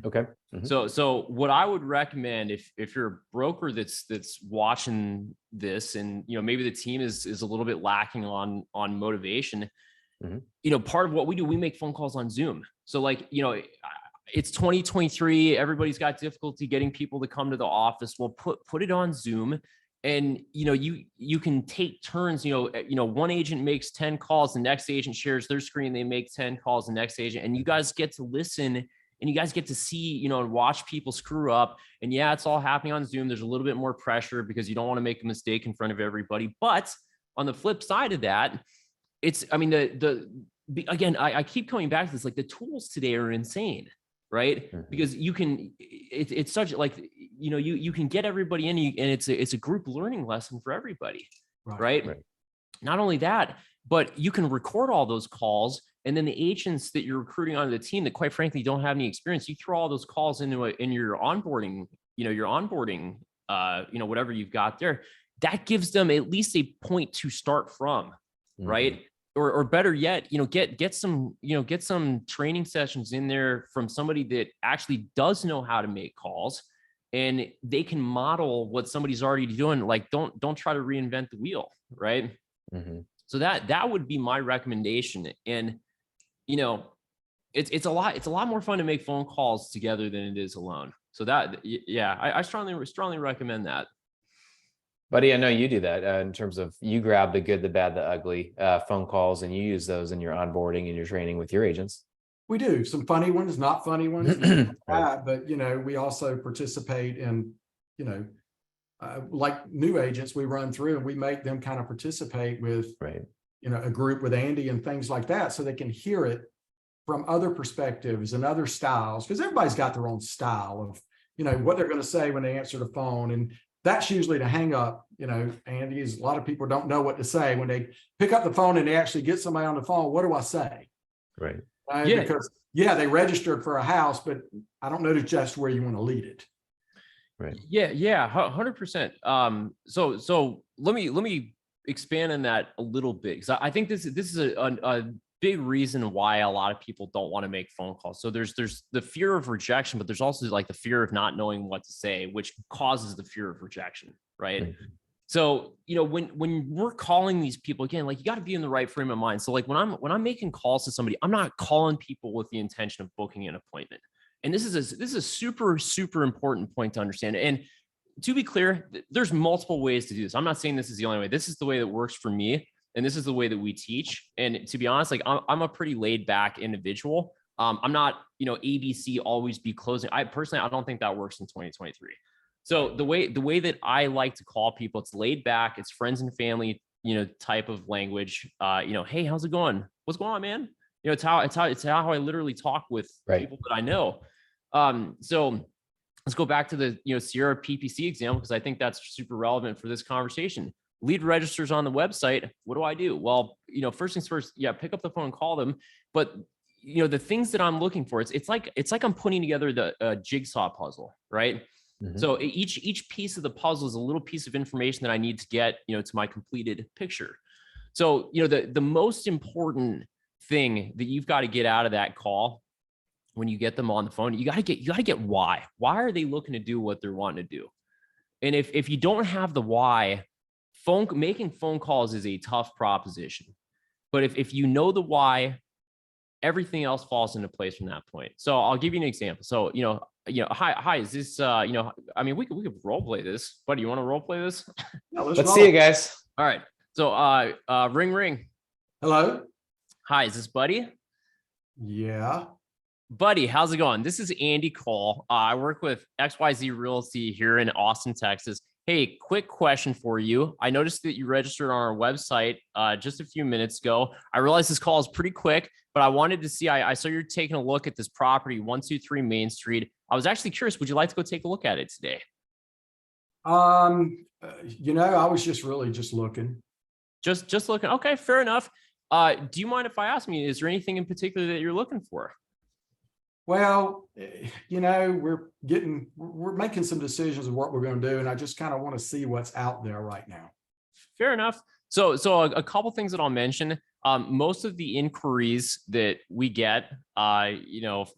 Okay. Mm-hmm. So what I would recommend if you're a broker that's watching this, and maybe the team is a little bit lacking on motivation, mm-hmm. Part of what we do, we make phone calls on Zoom. So like, it's 2023. Everybody's got difficulty getting people to come to the office. Well, put it on Zoom, and you can take turns. One agent makes 10 calls, the next agent shares their screen. They make 10 calls, the next agent, and you guys get to listen, and you guys get to see, and watch people screw up. And yeah, it's all happening on Zoom. There's a little bit more pressure because you don't want to make a mistake in front of everybody. But on the flip side of that, again, I keep coming back to this. Like, the tools today are insane. right? Mhm. Because you can, it's such like, you can get everybody in, and it's a group learning lesson for everybody, right? Right. Not only that, but you can record all those calls, and then the agents that you're recruiting onto the team that quite frankly don't have any experience, you throw all those calls in your onboarding, whatever you've got there. That gives them at least a point to start from, right? Or better yet, get some training sessions in there from somebody that actually does know how to make calls, and they can model what somebody's already doing. Like, don't try to reinvent the wheel, right? So that would be my recommendation. And it's a lot more fun to make phone calls together than it is alone. So I strongly recommend that. Buddy, I know you do that in terms of you grab the good, the bad, the ugly phone calls, and you use those in your onboarding and your training with your agents. We do some funny ones, not funny ones, Right. but we also participate in, like new agents we run through, and we make them kind of participate with, Right. A group with Andy and things like that, so they can hear it from other perspectives and other styles, because everybody's got their own style of, what they're going to say when they answer the phone. And that's usually the hang up, Andy, is a lot of people don't know what to say when they pick up the phone and they actually get somebody on the phone. What do I say? Right. Yeah. Because they registered for a house, but I don't know just where you want to lead it. Right. Yeah, 100%. So let me expand on that a little bit, because I think this is a big reason why a lot of people don't want to make phone calls. So there's the fear of rejection, but there's also like the fear of not knowing what to say, which causes the fear of rejection, right? So, when we're calling these people, again, like, you got to be in the right frame of mind. So like when I'm making calls to somebody, I'm not calling people with the intention of booking an appointment. And this is a super, super important point to understand. And to be clear, there's multiple ways to do this. I'm not saying this is the only way. This is the way that works for me, and this is the way that we teach. And to be honest, like, I'm a pretty laid back individual. I'm not, ABC always be closing. I don't think that works in 2023. So the way that I like to call people, it's laid back, it's friends and family, type of language. Hey, how's it going? What's going on, man? It's how I literally talk with people that I know. So let's go back to the Sierra PPC example, because I think that's super relevant for this conversation. Lead registers on the website. What do? Well, first things first, pick up the phone and call them. But the things that I'm looking for, it's like I'm putting together the jigsaw puzzle, right? So each piece of the puzzle is a little piece of information that I need to get to my completed picture. So the most important thing that you've got to get out of that call, when you get them on the phone, you got to get why are they looking to do what they're wanting to do. And if you don't have the why, making phone calls is a tough proposition. But if you know the why, everything else falls into place from that point. So I'll give you an example. So hi, is this we could role play this. Buddy, you want to role play this? Yeah, Let's see it, guys. All right. So ring. Hello. Hi, is this Buddy? Yeah. Buddy, how's it going? This is Andy Cole. I work with XYZ Realty here in Austin, Texas. Hey, quick question for you. I noticed that you registered on our website just a few minutes ago. I realize this call is pretty quick, but I wanted to see, I saw you're taking a look at this property, 123 Main Street. I was actually curious, would you like to go take a look at it today? I was just looking. Just looking. Okay, fair enough. Do you mind if I ask me, is there anything in particular that you're looking for? Well, we're making some decisions of what we're going to do, and I just kind of want to see what's out there right now. Fair enough. So a couple things that I'll mention. Most of the inquiries that we get,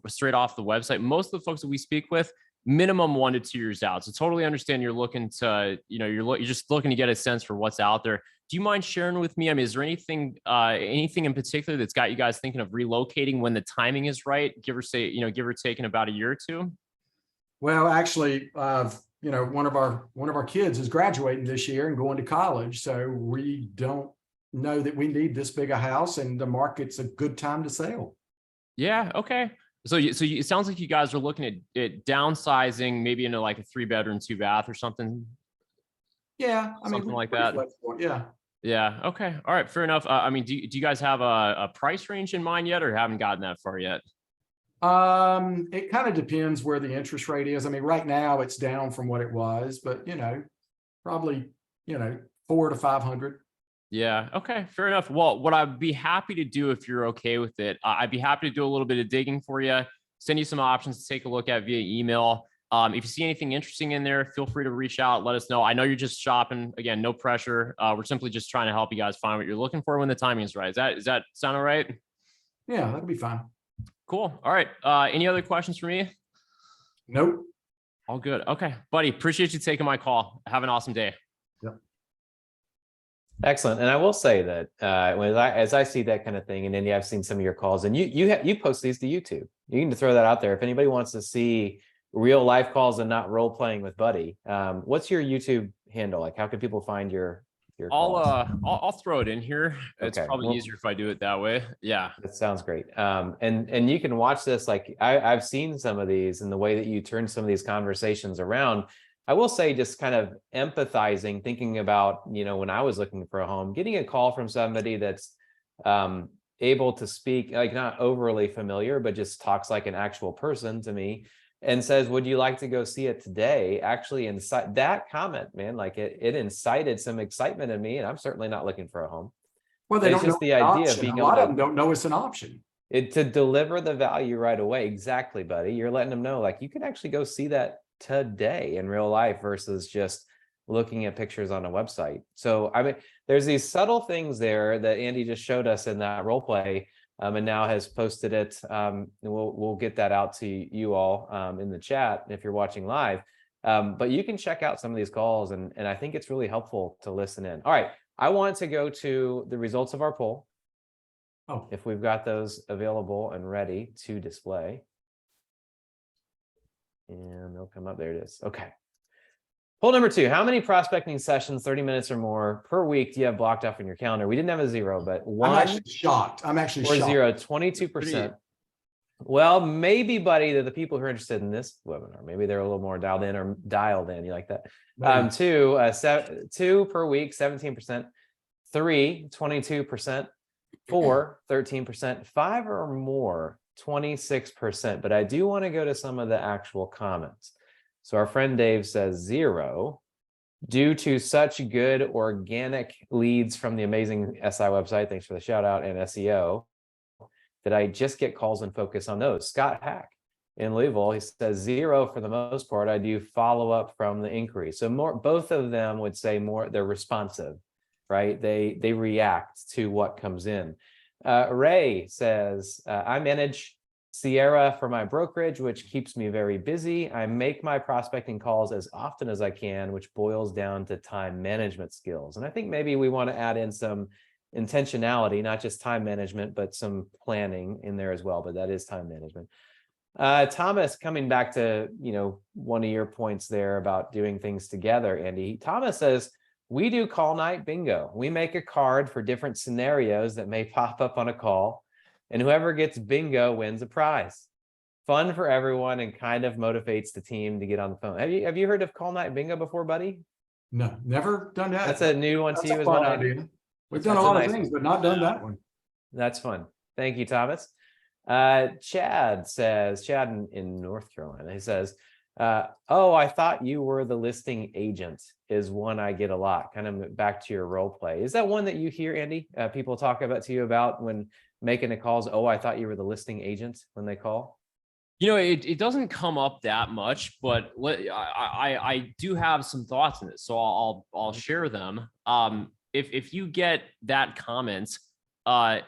straight off the website, most of the folks that we speak with, minimum 1 to 2 years out. So totally understand you're looking to, you're just looking to get a sense for what's out there. Do you mind sharing with me? I mean, is there anything in particular that's got you guys thinking of relocating when the timing is right? Give or take in about a year or two? Well, actually, one of our kids is graduating this year and going to college. So we don't know that we need this big a house, and the market's a good time to sell. Yeah. Okay. So it sounds like you guys are looking at downsizing, maybe into like a 3-bedroom, 2-bath or something. Yeah. Something like that. Yeah. Yeah. Okay. All right. Fair enough. Do you guys have a price range in mind yet, or haven't gotten that far yet? It kind of depends where the interest rate is. I mean, right now it's down from what it was, but probably, 400 to 500. Yeah. Okay. Fair enough. Well, what I'd be happy to do if you're okay with it, I'd be happy to do a little bit of digging for you, send you some options to take a look at via email. If you see anything interesting in there, feel free to reach out. Let us know. I know you're just shopping. Again, no pressure. We're simply just trying to help you guys find what you're looking for when the timing is right. Does that sound all right? Yeah, that'd be fine. Cool. All right. Any other questions for me? Nope. All good. Okay, buddy. Appreciate you taking my call. Have an awesome day. Yep. Excellent. And I will say that as I see that kind of thing, and then I've seen some of your calls, and you post these to YouTube. You need to throw that out there. If anybody wants to see real life calls and not role playing with Buddy, what's your YouTube handle? Like, how can people find your calls? I'll throw it in here. It's Okay, probably well, easier if I do it that way. Yeah. that sounds great. And you can watch this. Like I've seen some of these, and the way that you turn some of these conversations around. I will say, just kind of empathizing, thinking about, when I was looking for a home, getting a call from somebody that's able to speak, like not overly familiar, but just talks like an actual person to me, and says, would you like to go see it today? Actually, inside that comment, man, like it incited some excitement in me, and I'm certainly not looking for a home. Well, they It's don't know just the it's an idea of option. being A lot able of them don't know it's an option. to deliver the value right away. Exactly, buddy. You're letting them know, like, you can actually go see that today in real life versus just looking at pictures on a website. So, I mean, there's these subtle things there that Andy just showed us in that role play, and now has posted it. And we'll get that out to you all in the chat if you're watching live. But you can check out some of these calls, and I think it's really helpful to listen in. All right, I want to go to the results of our poll. Oh, If we've got those available and ready to display. And they'll come up. There it is. Okay. Poll number 2. How many prospecting sessions, 30 minutes or more per week, do you have blocked off in your calendar? We didn't have a 0, but 1 I'm actually shocked. or 0, 22%. Well, maybe, buddy, that the people who are interested in this webinar, maybe they're a little more dialed in or dialed in. You like that? 2 per week, 17%. 3, 22%. 4, 13%. 5 or more, 26%. But I do want to go to some of the actual comments. So our friend Dave says 0, due to such good organic leads from the amazing SI website. Thanks for the shout out, and SEO. That I just get calls and focus on those. Scott Hack in Louisville, he says 0 for the most part. I do follow up from the inquiry. So both of them would say more, they're responsive, right? They react to what comes in. Ray says, I manage Sierra for my brokerage, which keeps me very busy. I make my prospecting calls as often as I can, which boils down to time management skills. And I think maybe we want to add in some intentionality, not just time management, but some planning in there as well. But that is time management. Thomas, coming back to, one of your points there about doing things together, Andy, Thomas says, we do call night bingo. We make a card for different scenarios that may pop up on a call, and whoever gets bingo wins a prize. Fun for everyone and kind of motivates the team to get on the phone. Have you heard of call night bingo before, buddy? no, never done that. That's a new one to you as well. Idea. We've done a lot of things, but not done that one. That's fun. Thank you, Thomas. Chad in North Carolina, he says, oh, I thought you were the listing agent, is one I get a lot. Kind of back to your role play. Is that one that you hear, Andy? People talk to you about when making the calls? Oh, I thought you were the listing agent when they call. It doesn't come up that much, but I do have some thoughts in it, so I'll share them. If you get that comment, I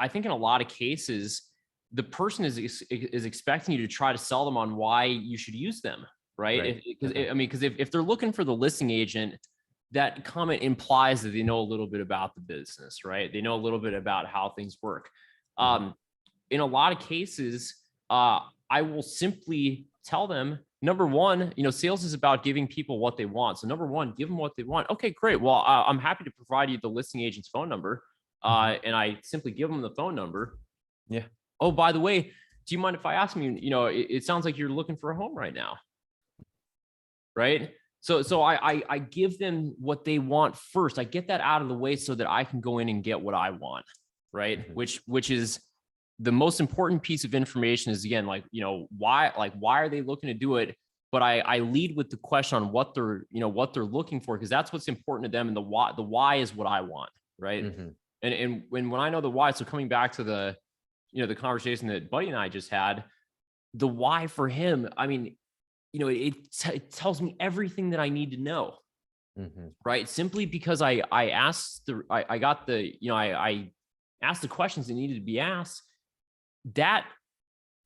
think in a lot of cases, the person is expecting you to try to sell them on why you should use them, right? Because if they're looking for the listing agent, that comment implies that they know a little bit about the business, right? They know a little bit about how things work. In a lot of cases, I will simply tell them, number one, sales is about giving people what they want. So number one, give them what they want. Okay, great. Well, I'm happy to provide you the listing agent's phone number. And I simply give them the phone number. Yeah. Oh, by the way, do you mind if I ask you, it sounds like you're looking for a home right now. Right. So I give them what they want first. I get that out of the way so that I can go in and get what I want. Right. Mm-hmm. Which is the most important piece of information is, again, like, why are they looking to do it? But I lead with the question on what they're looking for, because that's what's important to them. And the why is what I want. Right. Mhm. And when I know the why, so coming back to the conversation that Buddy and I just had, the why for him, I mean, it tells me everything that I need to know. Mhm. Right. Simply because I asked I asked the questions that needed to be asked. That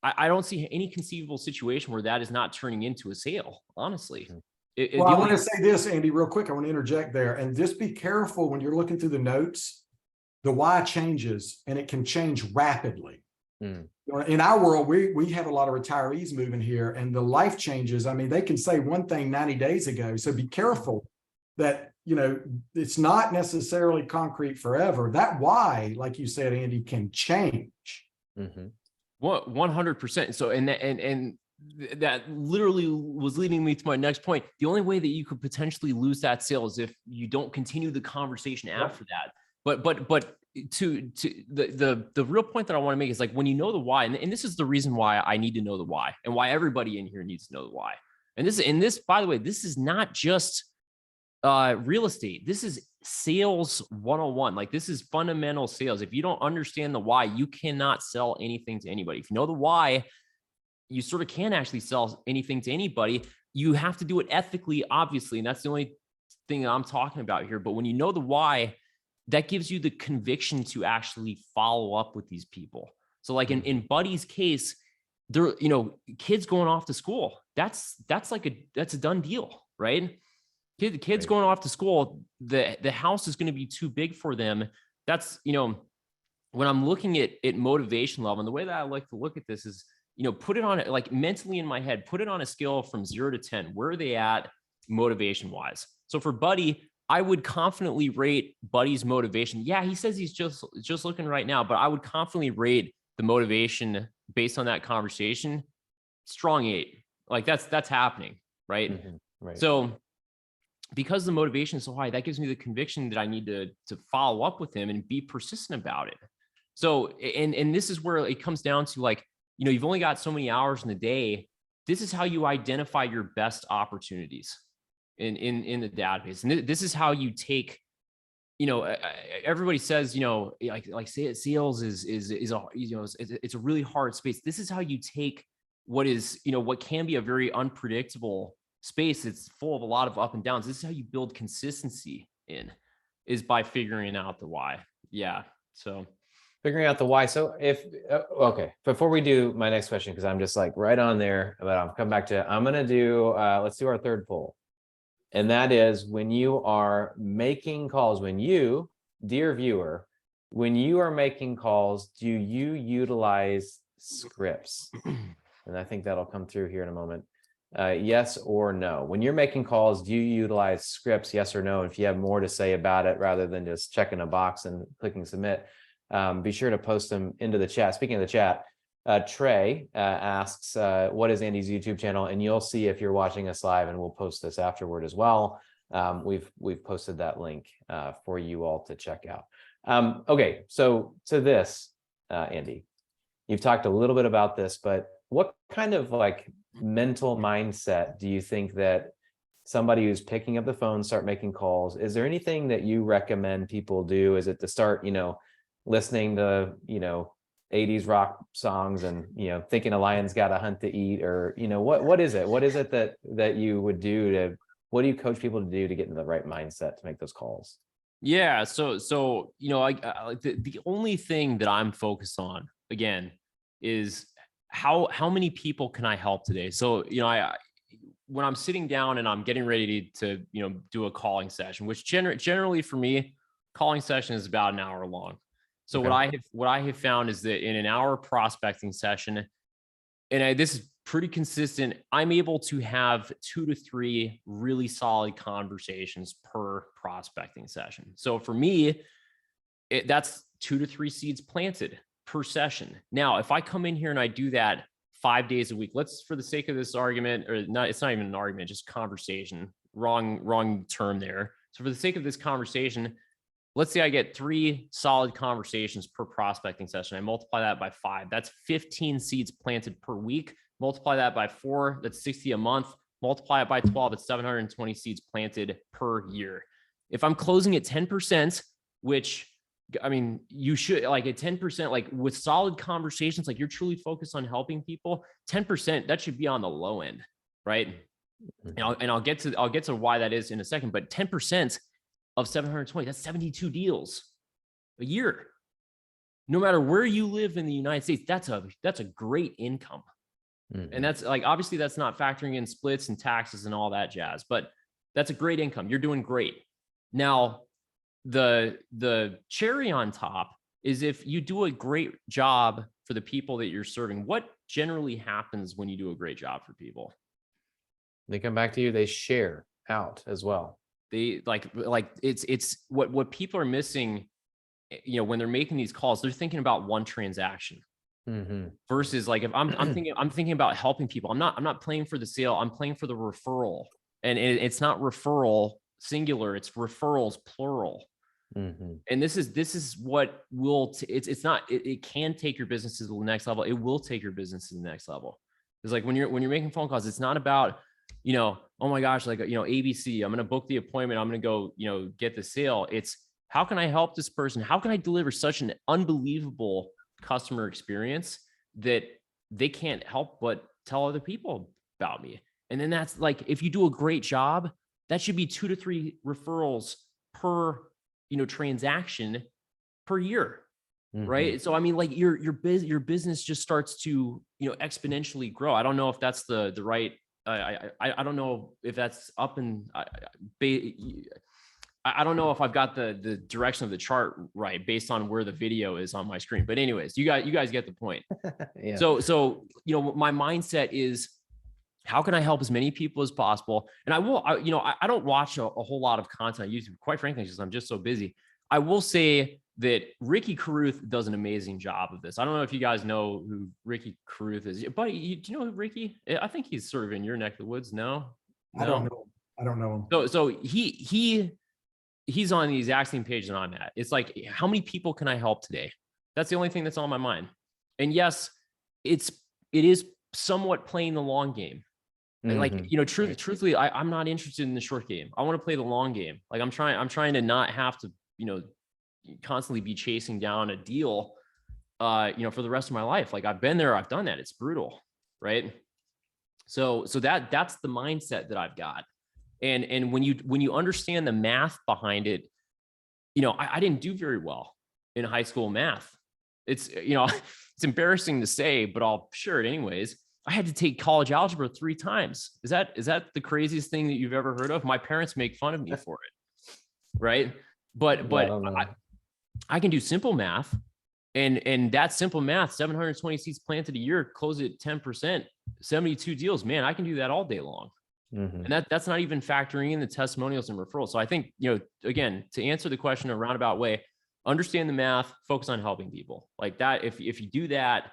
I don't see any conceivable situation where that is not turning into a sale, honestly. Mhm. Well, I want to say this, Andy, real quick. I want to interject there, and just be careful when you're looking through the notes. The why changes, and it can change rapidly. Mm. In our world, we have a lot of retirees moving here, and the life changes. I mean, they can say one thing 90 days ago. So be careful that, it's not necessarily concrete forever. That why, like you said, Andy, can change. Mhm. 100%. So, and that literally was leading me to my next point. The only way that you could potentially lose that sale is if you don't continue the conversation after that. But to the real point that I want to make is, like, when you know the why, and this is the reason why I need to know the why, and why everybody in here needs to know the why. And this, by the way, this is not just real estate. This is sales 101. Like, this is fundamental sales. If you don't understand the why, you cannot sell anything to anybody. If you know the why, you sort of can actually sell anything to anybody. You have to do it ethically, obviously. And that's the only thing that I'm talking about here. But when you know the why, that gives you the conviction to actually follow up with these people. So, like, in Buddy's case, there, kids going off to school, that's a done deal, right? Kids Right. going off to school, the house is going to be too big for them. That's, when I'm looking at motivation level, and the way that I like to look at this is, put it on it, like, mentally in my head, put it on a scale from 0 to 10. Where are they at motivation wise? So for Buddy, I would confidently rate Buddy's motivation. Yeah, he says he's just looking right now, but I would confidently rate the motivation based on that conversation strong 8. Like, that's happening, right? Mhm. Right. So because the motivation is so high, that gives me the conviction that I need to follow up with him and be persistent about it. So, and this is where it comes down to, like, you've only got so many hours in a day. This is how you identify your best opportunities in the database. And this is how you take, everybody says, like sales is a, it's a really hard space. This is how you take what is, what can be a very unpredictable space. It's full of a lot of up and downs. This is how you build consistency is by figuring out the why. Yeah. So Figuring out the why. So okay, before we do my next question, because I'm just like right on there, but I'll come back to, I'm going to do, let's do our third poll. And that is, when you are making calls, dear viewer, when you are making calls, do you utilize scripts? And I think that'll come through here in a moment. Yes or no? When you're making calls, do you utilize scripts? Yes or no? If you have more to say about it, rather than just checking a box and clicking submit, be sure to post them into the chat. Speaking of the chat, Trey asks, what is Andy's YouTube channel? And you'll see if you're watching us live, and we'll post this afterward as well. We've posted that link for you all to check out. Okay, so to this, Andy, you've talked a little bit about this, but what kind of like mental mindset do you think that somebody who's picking up the phone, start making calls? Is there anything that you recommend people do? Is it to start, listening to, 80s rock songs and, thinking a lion's got a hunt to eat, or, what is it? What is it that you would do what do you coach people to do to get into the right mindset to make those calls? yeah, so the only thing that I'm focused on, again, is how many people can I help today? So, when I'm sitting down and I'm getting ready to do a calling session, which generally for me, calling session is about an hour long. So Okay. what I have found is that in an hour prospecting session, and this is pretty consistent, I'm able to have 2 to 3 really solid conversations per prospecting session. So for me, that's 2 to 3 seeds planted per session. Now, if I come in here and I do that 5 days a week, let's, for the sake of this argument, or not, it's not even an argument, just conversation, wrong term there. So for the sake of this conversation, let's say I get 3 solid conversations per prospecting session. I multiply that by 5. That's 15 seeds planted per week. Multiply that by 4. That's 60 a month. Multiply it by 12. It's 720 seeds planted per year. If I'm closing at 10%, which I mean, you should like at 10%, like with solid conversations, like you're truly focused on helping people, 10%, that should be on the low end, right? And I'll get to why that is in a second, but 10% of 720, that's 72 deals a year. No matter where you live in the United States, that's a great income. And that's like, obviously that's not factoring in splits and taxes and all that jazz, but that's a great income. You're doing great. Now, the cherry on top is if you do a great job for the people that you're serving. What generally happens when you do a great job for people? They come back to you, they share out as well. They like it's what people are missing, you know, when they're making these calls, they're thinking about one transaction. Versus like if I'm thinking about helping people. I'm not playing for the sale, I'm playing for the referral. And it's not referral singular, it's referrals plural. And this is what will it's not it can take your business to the next level. It will take your business to the next level. It's like when you're making phone calls, it's not about, you know, oh my gosh, like, you know, ABC, I'm going to book the appointment, I'm going to go, you know, get the sale. It's how can I help this person? How can I deliver such an unbelievable customer experience that they can't help but tell other people about me? And then that's like, if you do a great job, that should be 2 to 3 referrals per, you know, transaction per year. Right. So, I mean, like your business just starts to, you know, exponentially grow. I don't know if that's the right, I don't know if that's up and I don't know if I've got the direction of the chart right based on where the video is on my screen. But anyways, you guys get the point. Yeah. So, you know, my mindset is, how can I help as many people as possible? And I don't watch a whole lot of content on YouTube, quite frankly, because I'm just so busy. I will say that Ricky Carruth does an amazing job of this. I don't know if you guys know who Ricky Carruth is, but do you know who Ricky? I think he's sort of in your neck of the woods. No? I don't know him. So he's on the exact same page that I'm at. It's like, how many people can I help today? That's the only thing that's on my mind. And yes, it is somewhat playing the long game. Like, you know, truthfully, I'm not interested in the short game. I want to play the long game. Like I'm trying to not have to, you know, constantly be chasing down a deal, you know, for the rest of my life. Like I've been there, I've done that. It's brutal. Right. So that's the mindset that I've got. And when you understand the math behind it, you know, I didn't do very well in high school math. It's, you know, it's embarrassing to say, but I'll share it anyways. I had to take college algebra 3 times. Is that the craziest thing that you've ever heard of? My parents make fun of me for it. Right. But I can do simple math, and that simple math, 720 seeds planted a year, close it 10%, 72 deals, man, I can do that all day long. And that's not even factoring in the testimonials and referrals. So I think, you know, again, to answer the question in a roundabout way, understand the math, focus on helping people like that. If you do that,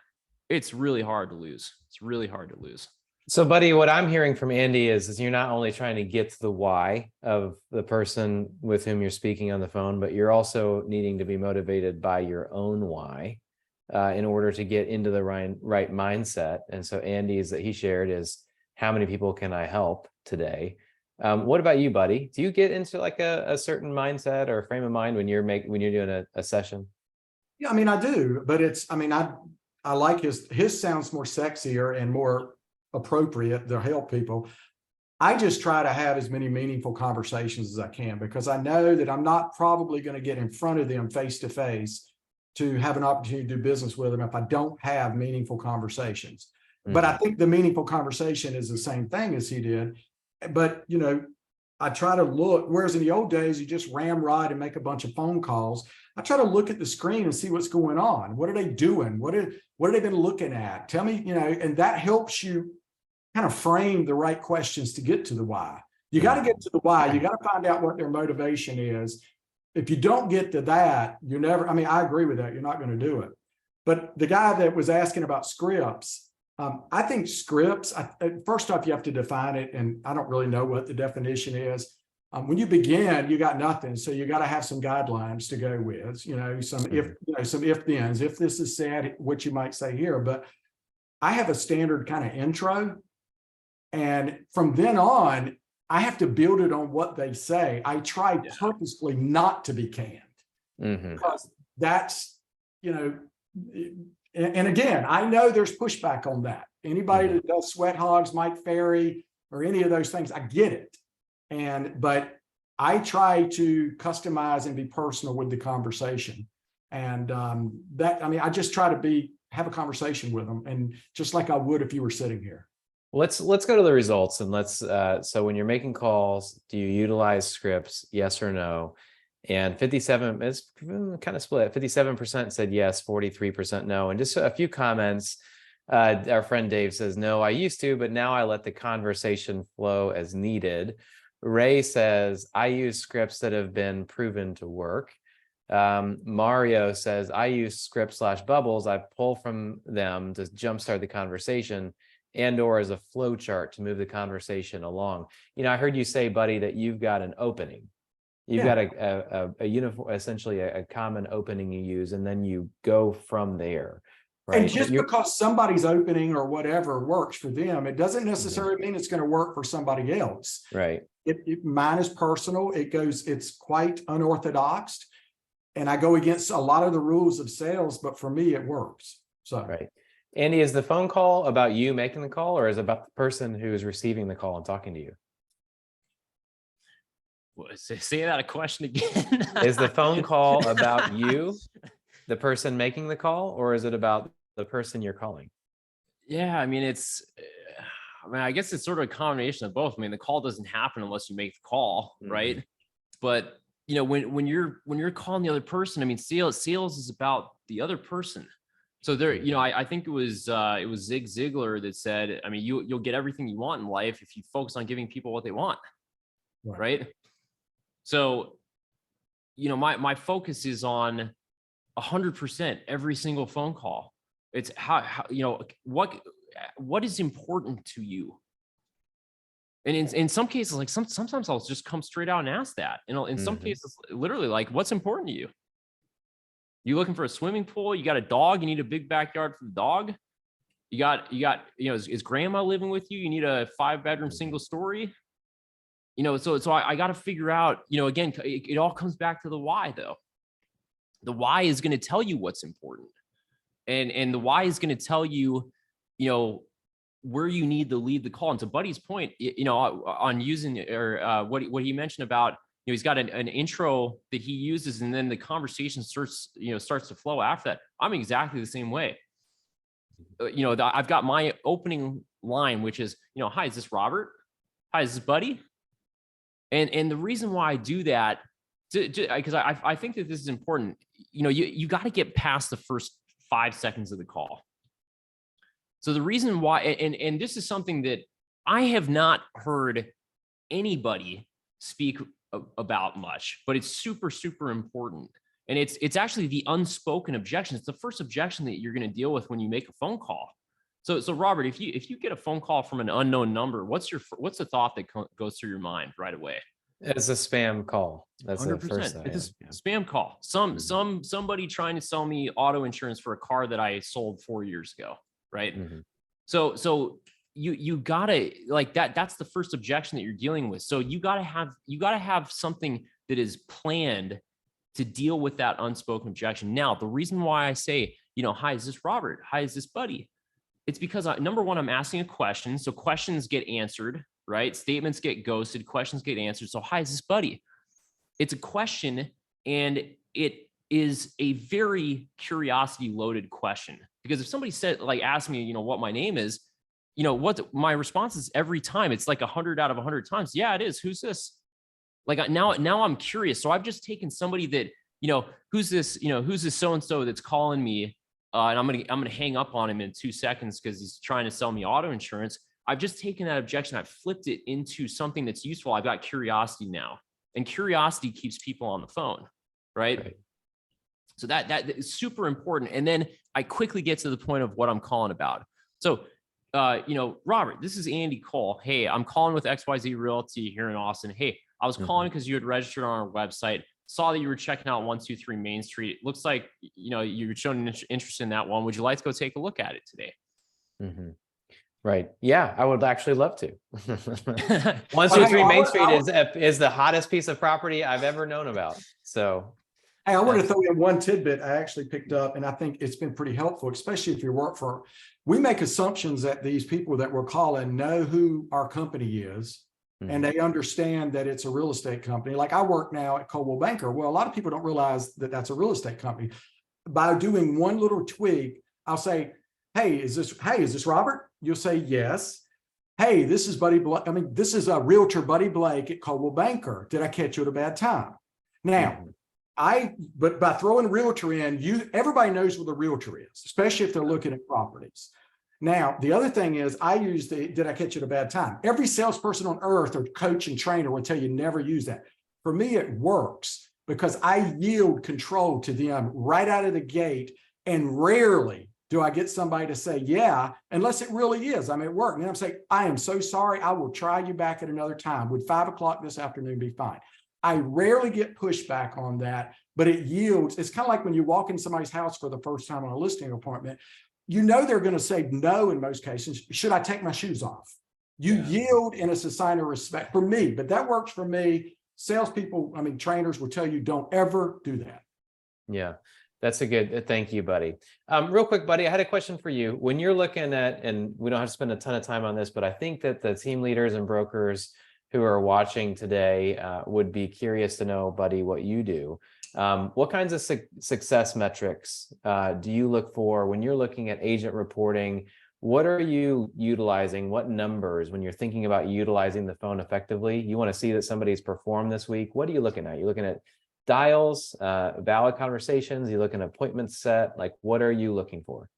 it's really hard to lose. It's really hard to lose. So, buddy, what I'm hearing from Andy is you're not only trying to get to the why of the person with whom you're speaking on the phone, but you're also needing to be motivated by your own why in order to get into the right mindset. And so Andy's that he shared is, how many people can I help today? What about you, buddy? Do you get into like a certain mindset or frame of mind when you're doing a session? Yeah, I mean, I do, but I like his sounds more sexier and more appropriate to help people. I just try to have as many meaningful conversations as I can, because I know that I'm not probably going to get in front of them face to face to have an opportunity to do business with them if I don't have meaningful conversations. But I think the meaningful conversation is the same thing as he did. But, you know, I try to look, whereas in the old days, you just ramrod and make a bunch of phone calls. I try to look at the screen and see what's going on. What are they doing? What have they been looking at? Tell me, you know, and that helps you kind of frame the right questions to get to the why. You got to get to the why. You got to find out what their motivation is. If you don't get to that, you're never, I mean, I agree with that. You're not going to do it. But the guy that was asking about scripts, I think scripts, first off, you have to define it. And I don't really know what the definition is. When you begin, you got nothing. So you got to have some guidelines to go with, some if thens, if this is said, what you might say here, but I have a standard kind of intro. And from then on, I have to build it on what they say. I try purposefully not to be canned because that's, and again, I know there's pushback on that. Anybody that does Sweat Hogs, Mike Ferry, or any of those things, I get it. But I try to customize and be personal with the conversation. And I just try to have a conversation with them, and just like I would if you were sitting here. Let's go to the results, and so when you're making calls, do you utilize scripts? Yes or no? And 57 is kind of split. 57% said yes, 43% no. And just a few comments. Our friend Dave says, no, I used to, but now I let the conversation flow as needed. Ray says, I use scripts that have been proven to work. Mario says, I use scripts/bubbles. I pull from them to jumpstart the conversation and or as a flow chart to move the conversation along. I heard you say, buddy, that you've got an opening. You've got a uniform, essentially a common opening you use, and then you go from there. Right? And just because somebody's opening or whatever works for them, it doesn't necessarily mean it's going to work for somebody else. Right. Mine is personal. It's quite unorthodox, and I go against a lot of the rules of sales, but for me, it works. So, right. Andy, is the phone call about you making the call, or is it about the person who is receiving the call and talking to you? Say that a question again. Is the phone call about you, the person making the call, or is it about the person you're calling? Yeah, I I guess it's sort of a combination of both. The call doesn't happen unless you make the call, right? But when you're calling the other person, sales is about the other person. So there, I think it was Zig Ziglar that said, you'll get everything you want in life if you focus on giving people what they want, right? So, my focus is on 100% every single phone call. It's how what is important to you. And in some cases, like sometimes I'll just come straight out and ask that. In some cases, literally, like, what's important to you? You looking for a swimming pool? You got a dog? You need a big backyard for the dog? You got, is grandma living with you? You need a 5-bedroom single story? So I got to figure out, again, it all comes back to the why, though. The why is going to tell you what's important. And the why is going to tell you, where you need to lead the call. And to Buddy's point, on using what he mentioned about, he's got an intro that he uses, and then the conversation starts to flow after that. I'm exactly the same way. I've got my opening line, which is, hi, is this Robert? Hi, is this Buddy? And the reason why I do that, because I think that this is important. You got to get past the first 5 seconds of the call. So the reason why, and this is something that I have not heard anybody speak about much, but it's super, super important. And it's actually the unspoken objection. It's the first objection that you're going to deal with when you make a phone call. So Robert, if you get a phone call from an unknown number, what's the thought that goes through your mind right away? It's a spam call. That's 100%. The first thing. It's a spam call. Somebody trying to sell me auto insurance for a car that I sold 4 years ago, right? So you gotta, like, that's the first objection that you're dealing with. So you gotta have something that is planned to deal with that unspoken objection. Now, the reason why I say, hi, is this Robert? Hi, is this Buddy? It's because number one, I'm asking a question. So questions get answered, right? Statements get ghosted, questions get answered. So hi, is this Buddy? It's a question, and it is a very curiosity loaded question. Because if somebody asked me, what my name is, what my response is every time, it's like 100 out of 100 times. Yeah, it is. Who's this? Like now I'm curious. So I've just taken somebody that, who's this so-and-so that's calling me, and I'm going to hang up on him in 2 seconds because he's trying to sell me auto insurance. I've just taken that objection. I've flipped it into something that's useful. I've got curiosity now, and curiosity keeps people on the phone. Right. So that is super important. And then I quickly get to the point of what I'm calling about. So Robert, this is Andy Cole. Hey, I'm calling with XYZ Realty here in Austin. Hey, I was calling because you had registered on our website, saw that you were checking out 123 Main Street. Looks like, you're showing interest in that one. Would you like to go take a look at it today? Right. Yeah, I would actually love to. 123 Main Street is the hottest piece of property I've ever known about. So hey, I want to throw in one tidbit I actually picked up, and I think it's been pretty helpful, especially if you work for, we make assumptions that these people that we're calling know who our company is, and they understand that it's a real estate company. Like I work now at Coldwell Banker. Well, a lot of people don't realize that that's a real estate company. By doing one little tweak, I'll say, hey, is this Robert? You'll say yes. Hey, this is this is a realtor Buddy Blake at Coldwell Banker. Did I catch you at a bad time? Now, but by throwing realtor in, everybody knows what the realtor is, especially if they're looking at properties. Now, the other thing is I use did I catch you at a bad time? Every salesperson on earth or coach and trainer will tell you never use that. For me, it works because I yield control to them right out of the gate, and rarely do I get somebody to say, yeah, unless it really is. I'm at work. And I'm saying, I am so sorry. I will try you back at another time. Would 5 o'clock this afternoon be fine? I rarely get pushback on that, but it yields. It's kind of like when you walk in somebody's house for the first time on a listing appointment, they're going to say no in most cases. Should I take my shoes off? You yield, and it's a sign of respect for me, but that works for me. Salespeople, trainers will tell you don't ever do that. Yeah. That's a good, thank you, buddy. Real quick, buddy, I had a question for you. When you're looking at, and we don't have to spend a ton of time on this, but I think that the team leaders and brokers who are watching today would be curious to know, buddy, what you do. What kinds of success metrics do you look for when you're looking at agent reporting? What are you utilizing? What numbers when you're thinking about utilizing the phone effectively? You want to see that somebody's performed this week. What are you looking at? You're looking at dials, valid conversations, you look at appointments set, like what are you looking for?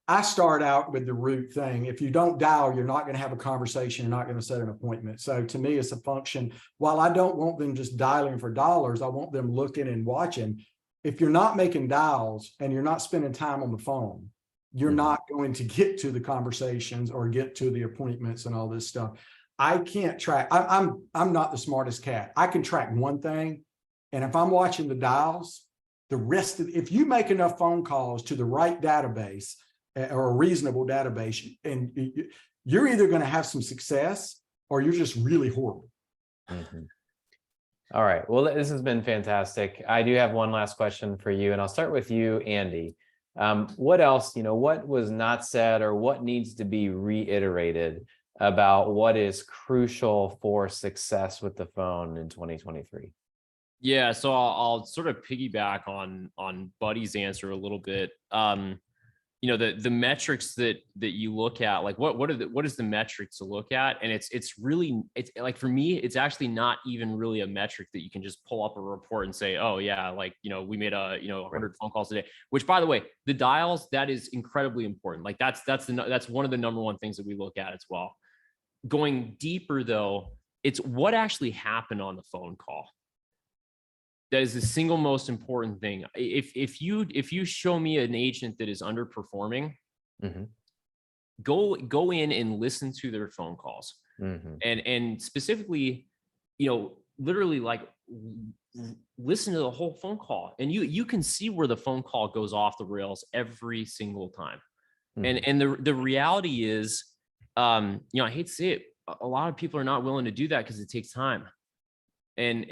I start out with the root thing. If you don't dial, you're not going to have a conversation. You're not going to set an appointment. So to me, it's a function. While I don't want them just dialing for dollars, I want them looking and watching. If you're not making dials and you're not spending time on the phone, you're not going to get to the conversations or get to the appointments and all this stuff. I can't track. I'm not the smartest cat. I can track one thing. And if I'm watching the dials, the rest of, if you make enough phone calls to the right database or a reasonable database, and you're either going to have some success or you're just really horrible. All right. Well, this has been fantastic. I do have one last question for you, and I'll start with you, Andy. What else, what was not said or what needs to be reiterated about what is crucial for success with the phone in 2023? Yeah, so I'll sort of piggyback on Buddy's answer a little bit. The metrics that you look at, like what is the metric to look at? And it's like, for me, it's actually not even really a metric that you can just pull up a report and say, oh yeah, like, we made 100 phone calls a day, which, by the way, the dials, that is incredibly important. Like that's one of the number one things that we look at as well. Going deeper though, it's what actually happened on the phone call. That is the single most important thing. If you show me an agent that is underperforming, go in and listen to their phone calls, and specifically, literally like listen to the whole phone call, and you can see where the phone call goes off the rails every single time. And the reality is, I hate to say it, a lot of people are not willing to do that because it takes time, and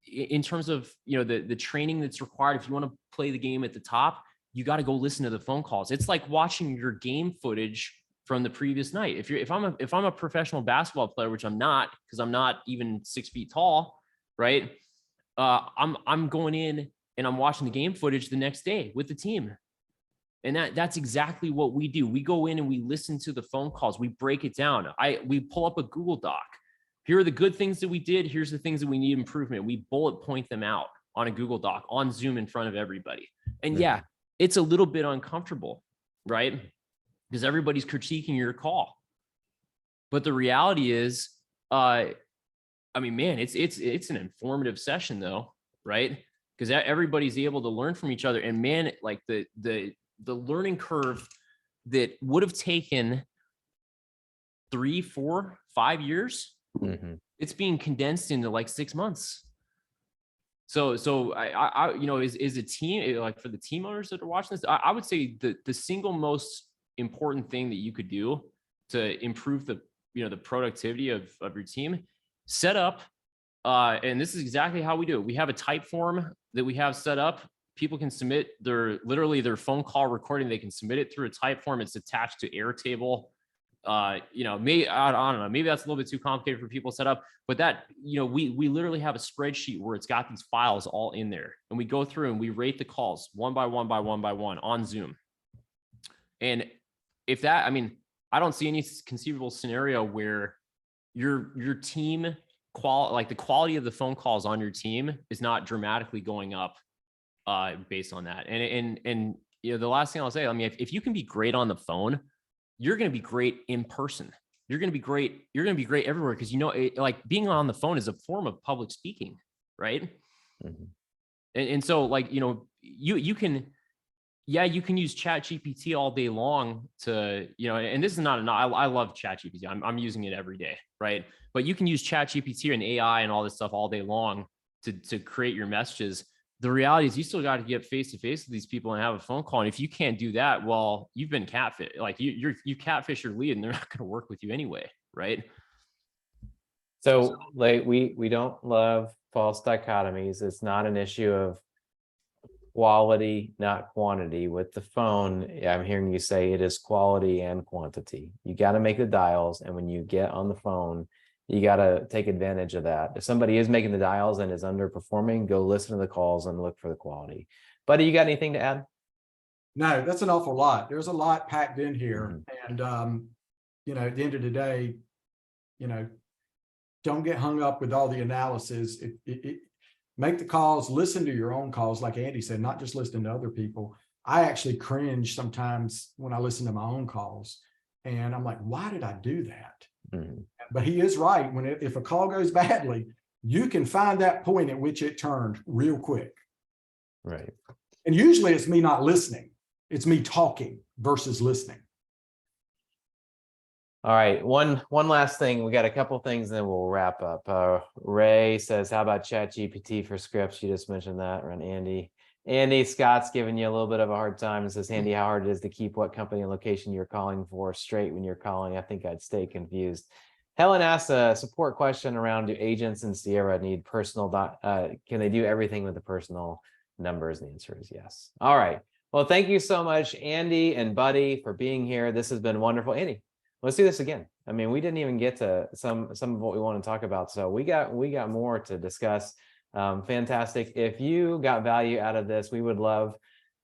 in terms of the training that's required, if you want to play the game at the top, you got to go listen to the phone calls. It's like watching your game footage from the previous night. If I'm a professional basketball player, which I'm not, because I'm not even 6 feet tall, right? I'm going in and I'm watching the game footage the next day with the team. And that's exactly what we do. We go in and we listen to the phone calls. We break it down. We pull up a Google Doc. Here are the good things that we did. Here's the things that we need improvement. We bullet point them out on a Google Doc on Zoom in front of everybody. And yeah, it's a little bit uncomfortable, right? Because everybody's critiquing your call. But the reality is, man, it's an informative session though, right? Because everybody's able to learn from each other. And man, like the learning curve that would have taken 3, 4, 5 years. It's being condensed into like 6 months. So I you know, is a team, like for the team owners that are watching this, I would say the single most important thing that you could do to improve the, you know, the productivity of your team, set up, and this is exactly how we do it. We have a type form that we have set up. People can submit literally their phone call recording. They can submit it through a type form. It's attached to Airtable. You know, I don't know, maybe that's a little bit too complicated for people to set up, but that, you know, we literally have a spreadsheet where it's got these files all in there, and we go through and we rate the calls one by one on Zoom. And if that, I mean, I don't see any conceivable scenario where your team like the quality of the phone calls on your team is not dramatically going up based on that. And you know, the last thing I'll say, I mean, if you can be great on the phone, you're going to be great in person. You're going to be great. You're going to be great everywhere, because, you know, like being on the phone is a form of public speaking, right? And so, like, you know, you can, yeah, you can use ChatGPT all day long to, you know, and this is not I love ChatGPT. I'm using it every day, right? But you can use ChatGPT and AI and all this stuff all day long to create your messages. The reality is you still got to get face to face with these people and have a phone call. And if you can't do that, well, you've been catfish. Like you catfish your lead, and they're not going to work with you anyway, right? So like we don't love false dichotomies. It's not an issue of quality, not quantity. With the phone, I'm hearing you say it is quality and quantity. You got to make the dials, and when you get on the phone, you got to take advantage of that. If somebody is making the dials and is underperforming, go listen to the calls and look for the quality. Buddy, you got anything to add? No, that's an awful lot. There's a lot packed in here. And, you know, at the end of the day, you know, don't get hung up with all the analysis. Make the calls, listen to your own calls, like Andy said, not just listening to other people. I actually cringe sometimes when I listen to my own calls, and I'm like, why did I do that? But he is right. If a call goes badly, you can find that point at which it turned real quick. Right. And usually it's me not listening. It's me talking versus listening. All right. One last thing. We got a couple things, and then we'll wrap up. Ray says, how about ChatGPT for scripts? You just mentioned that, around Andy. Andy, Scott's giving you a little bit of a hard time and says, Andy, how hard it is to keep what company and location you're calling for straight when you're calling. I think I'd stay confused. Helen asked a support question around, do agents in Sierra need personal, can they do everything with the personal numbers? And the answer is yes. All right. Well, thank you so much, Andy and Buddy, for being here. This has been wonderful. Andy, let's do this again. I mean, we didn't even get to some of what we want to talk about. So we got more to discuss. Fantastic. If you got value out of this, we would love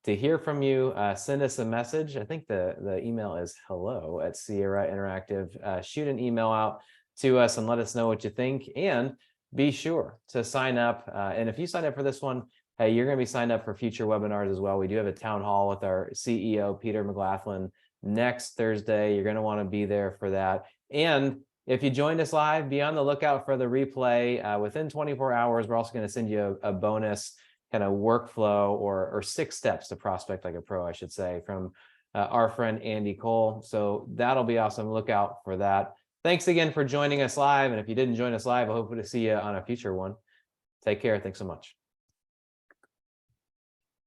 to hear from you. Send us a message. I think the email is hello@Sierra Interactive. Shoot an email out to us and let us know what you think. And be sure to sign up. And if you sign up for this one, hey, you're going to be signed up for future webinars as well. We do have a town hall with our CEO, Peter McLaughlin, next Thursday. You're going to want to be there for that. And if you joined us live, be on the lookout for the replay. Within 24 hours, we're also going to send you a bonus kind of workflow or 6 steps to prospect like a pro, I should say, from our friend Andy Cole. So that'll be awesome. Look out for that. Thanks again for joining us live. And if you didn't join us live, I hope to see you on a future one. Take care. Thanks so much.